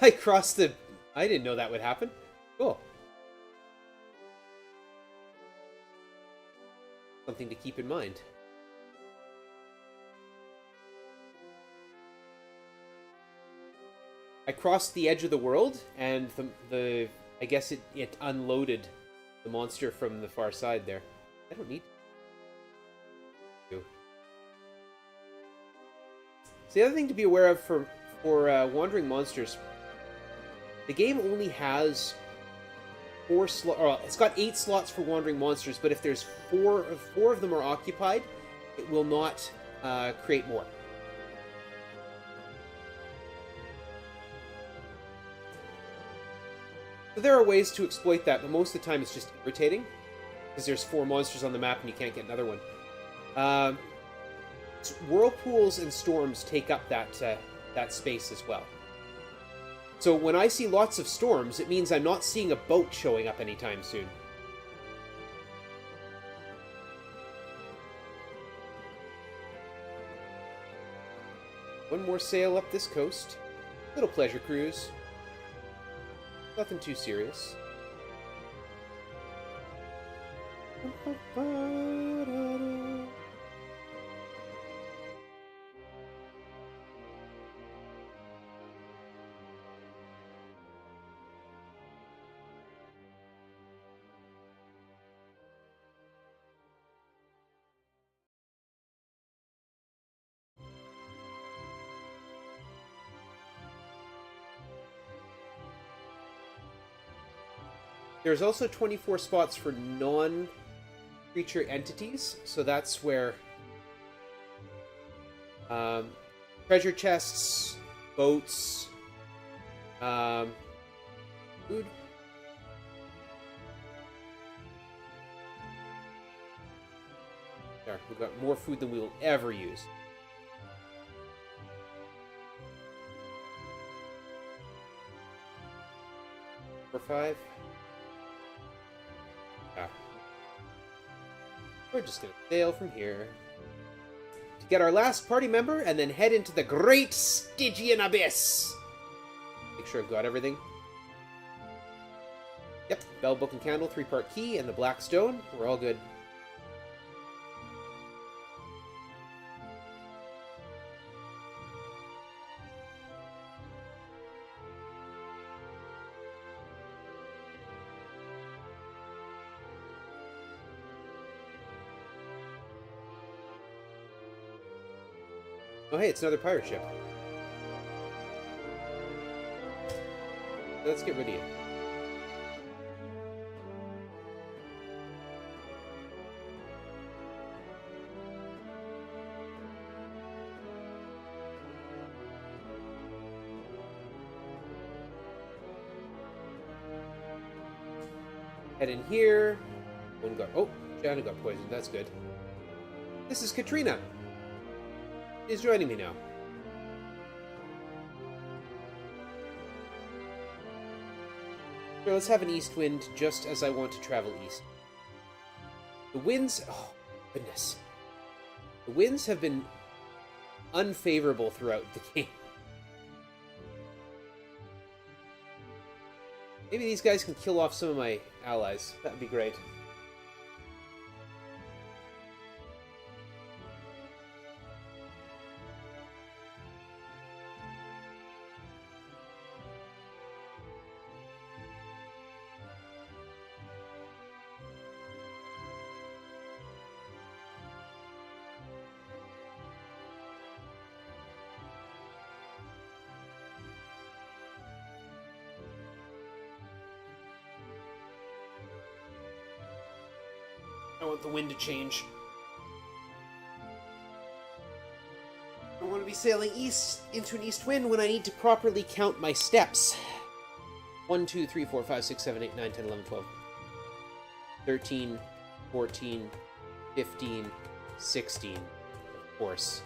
I crossed the... I didn't know that would happen. Cool. Something to keep in mind. I crossed the edge of the world, and I guess it unloaded the monster from the far side there. I don't need to. So the other thing to be aware of for wandering monsters, the game only has 4 slots. It's got 8 slots for wandering monsters, but if there's 4 of them are occupied, it will not create more. So there are ways to exploit that, but most of the time it's just irritating because there's 4 monsters on the map and you can't get another one. Whirlpools and storms take up that space as well. So when I see lots of storms, it means I'm not seeing a boat showing up anytime soon. One more sail up this coast. Little pleasure cruise. Nothing too serious. There's also 24 spots for non-creature entities, so that's where treasure chests, boats, food. There, we've got more food than we will ever use. Or 5. Ah. We're just gonna sail from here to get our last party member and then head into the Great Stygian Abyss. Make sure I've got everything. Yep, bell, book, and candle, 3-part key, and the black stone. We're all good. Oh hey, it's another pirate ship. Let's get rid of you. Head in here. One got... Oh, Jana got poisoned. That's good. This is Katrina. She's joining me now. So let's have an east wind just as I want to travel east. The winds... Oh, goodness. The winds have been unfavorable throughout the game. Maybe these guys can kill off some of my allies. That would be great. I want the wind to change. I don't want to be sailing east into an east wind when I need to properly count my steps. 1, 2, 3, 4, 5, 6, 7, 8, 9, 10, 11, 12, 13, 14, 15, 16. Of course.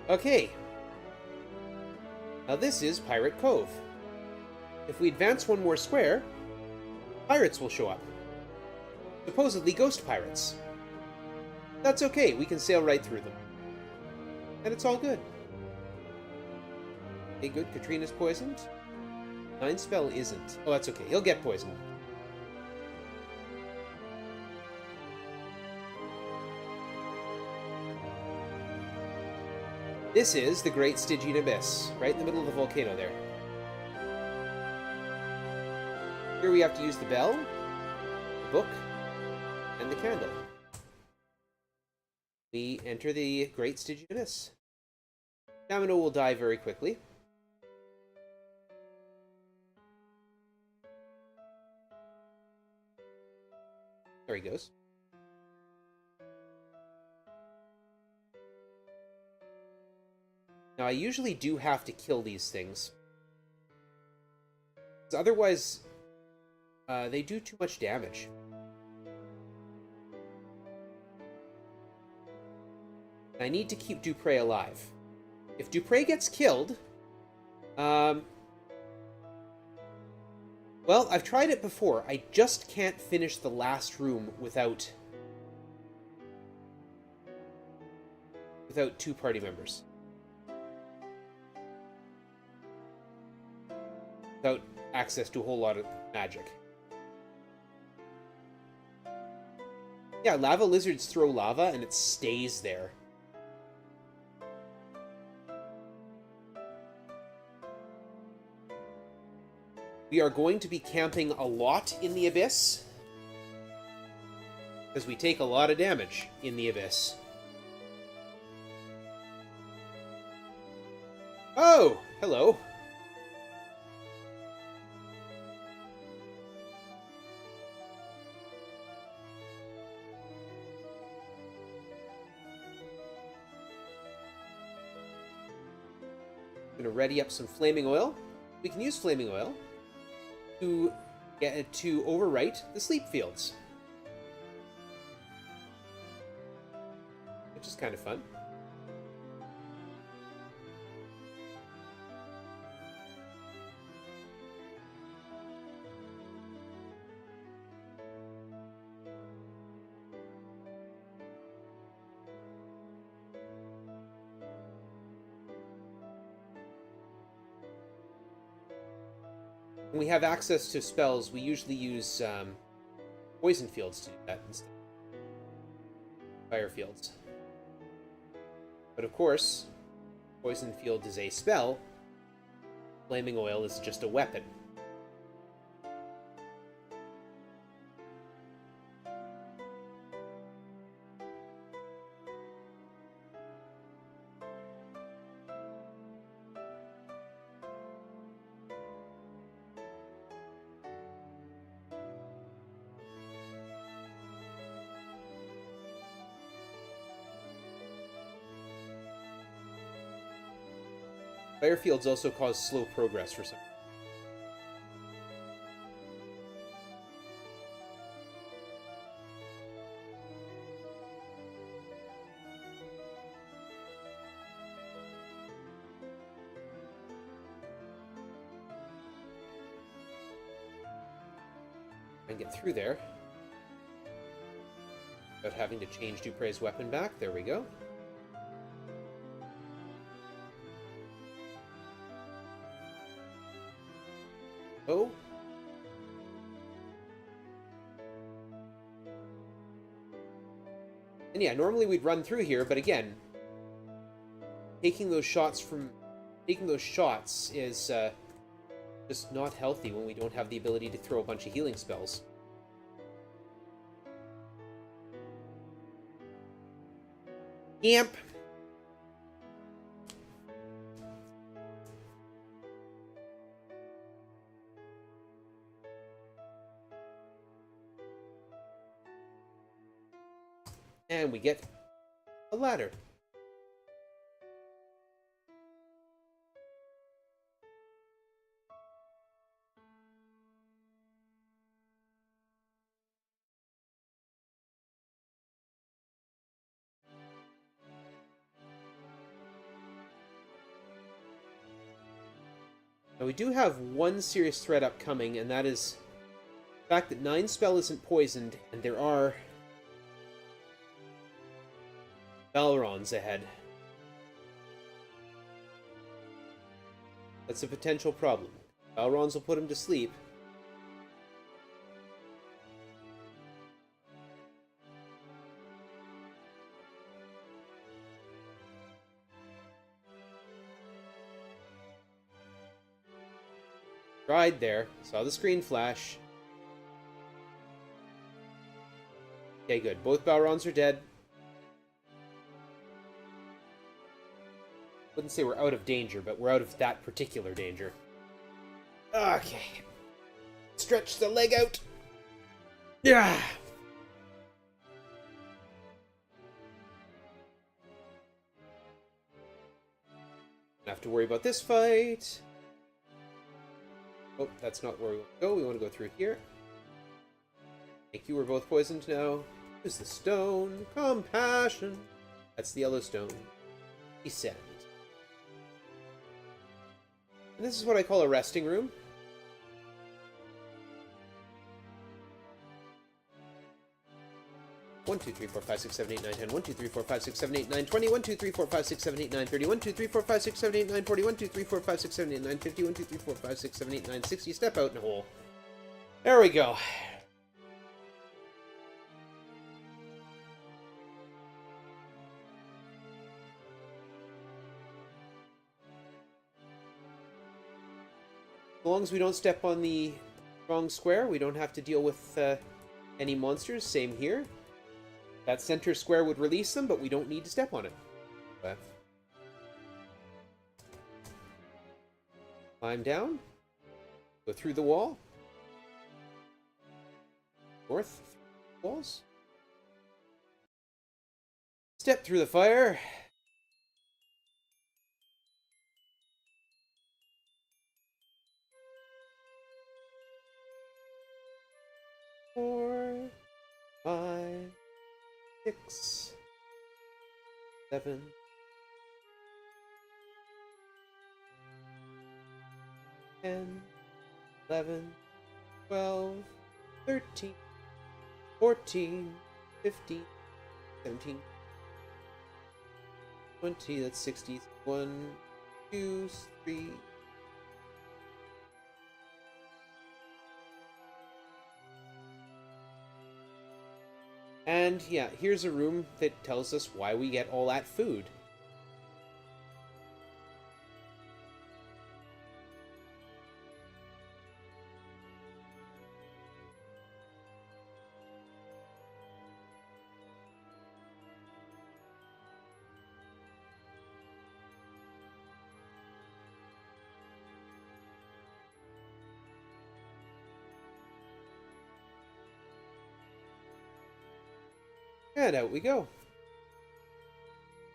Okay. Now this is Pirate Cove. If we advance one more square, pirates will show up. Supposedly ghost pirates. That's okay, we can sail right through them. And it's all good. Okay, good, Katrina's poisoned. 9 spell isn't. Oh, that's okay, he'll get poisoned. This is the Great Stygian Abyss, right in the middle of the volcano there. Here we have to use the bell, the book, and the candle. We enter the Great Stygian Abyss. Tamino will die very quickly. There he goes. Now, I usually do have to kill these things. Because otherwise, they do too much damage. I need to keep Dupre alive. If Dupre gets killed... well, I've tried it before. I just can't finish the last room without 2 party members. Without access to a whole lot of magic. Yeah, lava lizards throw lava and it stays there. We are going to be camping a lot in the Abyss, because we take a lot of damage in the Abyss. Oh, hello. I'm going to ready up some flaming oil. We can use flaming oil to overwrite the sleep fields, which is kind of fun. When we have access to spells, we usually use poison fields to do that instead of fire fields. But of course, poison field is a spell. Flaming oil is just a weapon. Fire fields also cause slow progress for some. And get through there without having to change Dupre's weapon back. There we go. Oh. And yeah, normally we'd run through here, but again, taking those shots is just not healthy when we don't have the ability to throw a bunch of healing spells. Yamp. And we get a ladder. Now we do have one serious threat upcoming, and that is the fact that 9 spell isn't poisoned, and there are Balrons ahead. That's a potential problem. Balrons will put him to sleep. Tried there. Saw the screen flash. Okay, good. Both Balrons are dead. Wouldn't say we're out of danger, but we're out of that particular danger. Okay. Stretch the leg out. Yeah. Don't have to worry about this fight. Oh, that's not where we want to go. We want to go through here. Thank you. We're both poisoned now. Use the stone. Compassion. That's the yellow stone. Descend. And this is what I call a resting room. One, 2, 3, 4, 5, 6, 7, 8, 9, 10. 1, 2, 3, 4, 5, 6, 7, 8, 9, 20. 1, 2, 3, 4, 5, 6, 7, 8, 9, 30. 1, 2, 3, 4, 5, 6, 7, 8, 9, 40. 1, 2, 3, 4, 5, 6, 7, 8, 9, 50. 1, 2, 3, 4, 5, 6, 7, 8, 9, 60. Step out in a hole. There we go. As long as we don't step on the wrong square, we don't have to deal with any monsters. Same here. That center square would release them, but we don't need to step on it. Climb down. Go through the wall. North walls. Step through the fire. 4, 5, 6, 7, 10, 11, 12, 13, 14, 15, 17, 20, that's 60. 1, 2, 3. And yeah, here's a room that tells us why we get all that food. And out we go.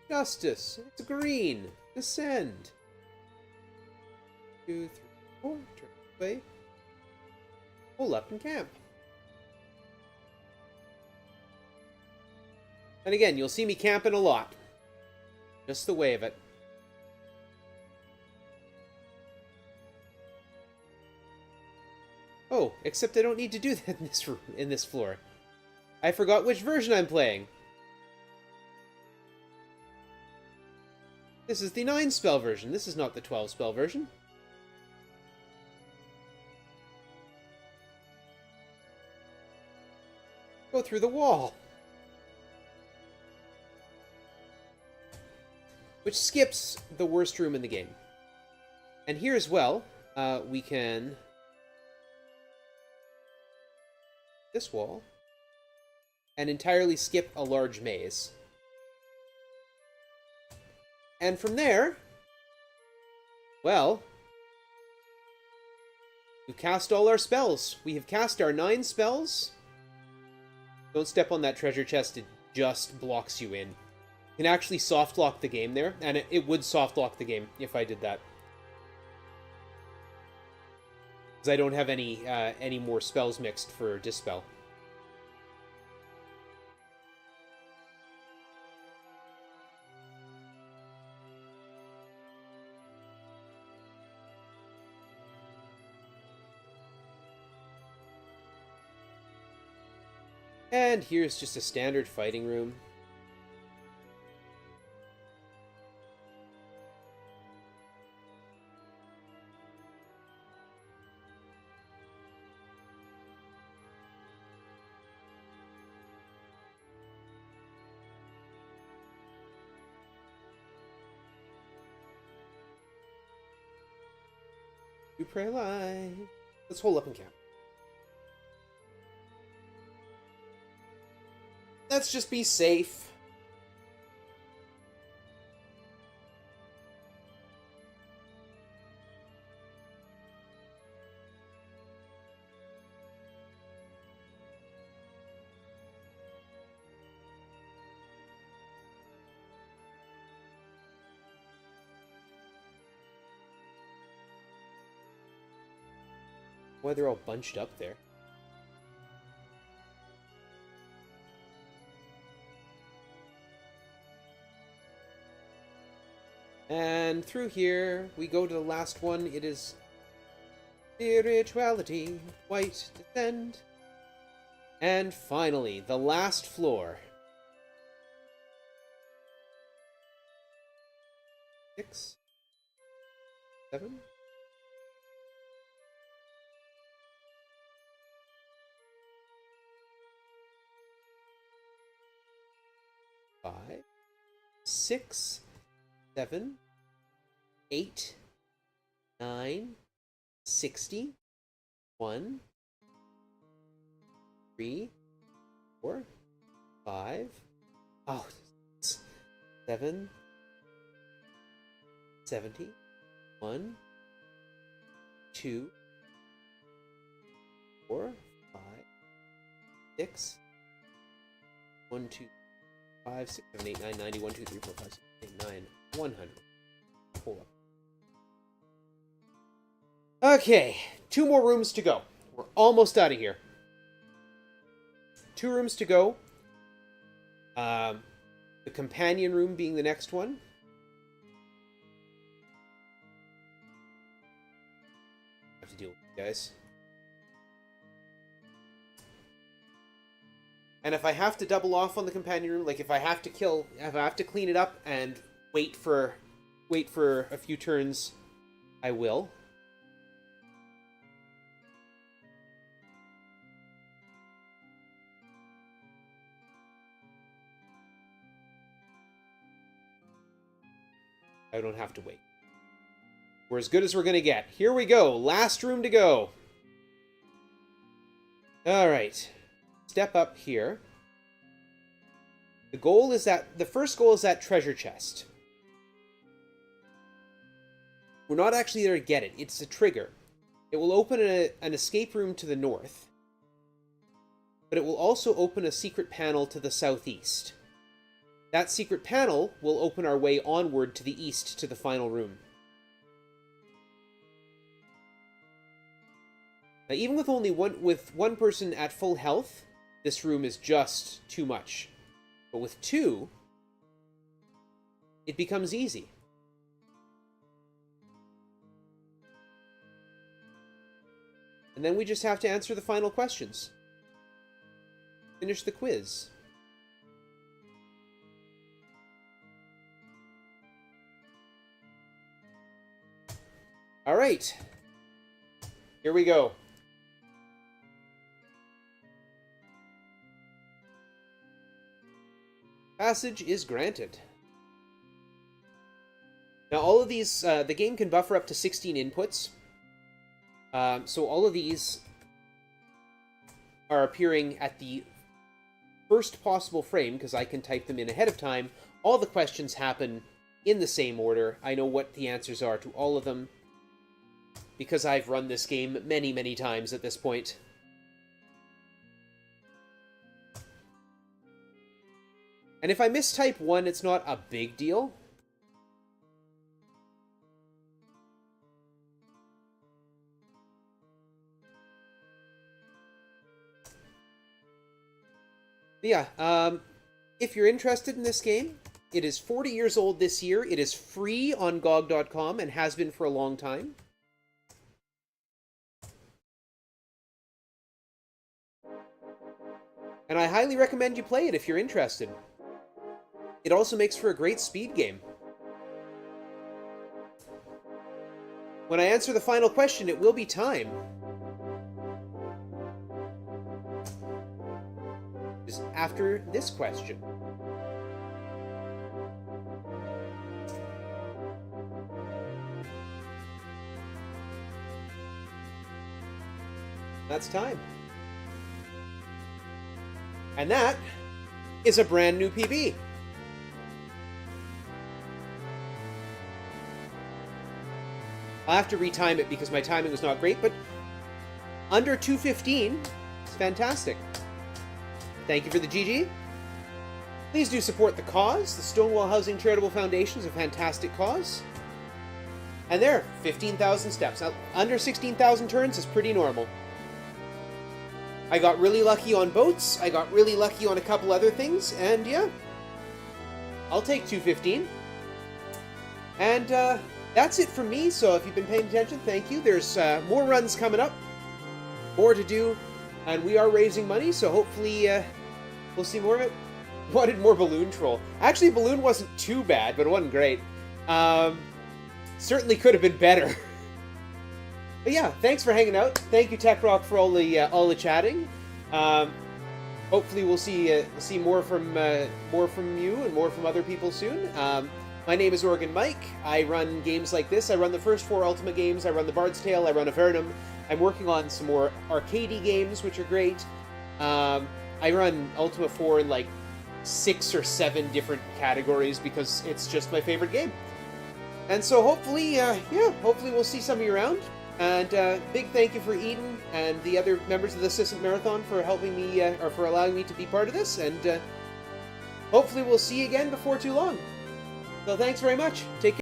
Justice. It's green. Descend. 2, 3, 4. Turn away. Pull up and camp. And again, you'll see me camping a lot. Just the way of it. Oh, except I don't need to do that in this room, in this floor. I forgot which version I'm playing. This is the 9-spell version. This is not the 12-spell version. Go through the wall. Which skips the worst room in the game. And here as well, we can... this wall. And entirely skip a large maze. And from there, well, we cast all our spells. We have cast our 9 spells. Don't step on that treasure chest, it just blocks you in. You can actually soft lock the game there, and it would soft lock the game if I did that. Because I don't have any more spells mixed for Dispel. And here's just a standard fighting room. You pray alive. Let's hold up and camp. Let's just be safe. Why they're all bunched up there. And through here, we go to the last one. It is Spirituality, White Descend. And finally, the last floor. 6, 7. 5, 6, 7, 8, 9, 60, 1, 3, 4, 5, 7, 70, 1, 2, 4, 5, 6, 1, 2, 5, 6, 7, 8, 9, 90, 1, 2, 3, 4, 5, 6, 8, 9, 100. Pull up. Okay, 2 more rooms to go. We're almost out of here. 2 rooms to go. The companion room being the next one. I have to deal with you guys. And if I have to double off on the companion room, like if I have to clean it up and wait for a few turns, I will. I don't have to wait. We're as good as we're gonna get. Here we go. Last room to go. All right. Step up here. The first goal is that treasure chest. We're not actually there to get it. It's a trigger. It will open an escape room to the north, but it will also open a secret panel to the southeast. That secret panel will open our way onward to the east to the final room. Now, even with only one person at full health, this room is just too much. But with 2, it becomes easy. And then we just have to answer the final questions. Finish the quiz. All right. Here we go. Passage is granted. Now all of these, the game can buffer up to 16 inputs. So all of these are appearing at the first possible frame, because I can type them in ahead of time. All the questions happen in the same order. I know what the answers are to all of them, because I've run this game many, many times at this point. And if I mistype 1, it's not a big deal. But yeah, if you're interested in this game, it is 40 years old this year. It is free on GOG.com and has been for a long time. And I highly recommend you play it if you're interested. It also makes for a great speed game. When I answer the final question, it will be time. Is after this question. That's time. And that is a brand new PB. I'll have to retime it because my timing was not great, but under 2:15 is fantastic. Thank you for the GG. Please do support the cause. The Stonewall Housing Charitable Foundation is a fantastic cause. And there, 15,000 steps. Now, under 16,000 turns is pretty normal. I got really lucky on boats. I got really lucky on a couple other things. And yeah, I'll take 215. And that's it from me. So if you've been paying attention, thank you. There's more runs coming up. More to do. And we are raising money, so hopefully we'll see more of it. Wanted more Balloon Troll. Actually, Balloon wasn't too bad, but it wasn't great. Certainly could have been better. But yeah, thanks for hanging out. Thank you, Tech Rock, for all the chatting. Hopefully, we'll see more from you and more from other people soon. My name is organMike. I run games like this. I run the first 4 Ultima games. I run the Bard's Tale. I run Avernum. I'm working on some more arcadey games, which are great. I run Ultima IV in like 6 or 7 different categories because it's just my favorite game. And so hopefully, hopefully we'll see some of you around. And big thank you for Eden and the other members of the Assistant Marathon for helping me, or for allowing me to be part of this. And hopefully we'll see you again before too long. So thanks very much. Take care.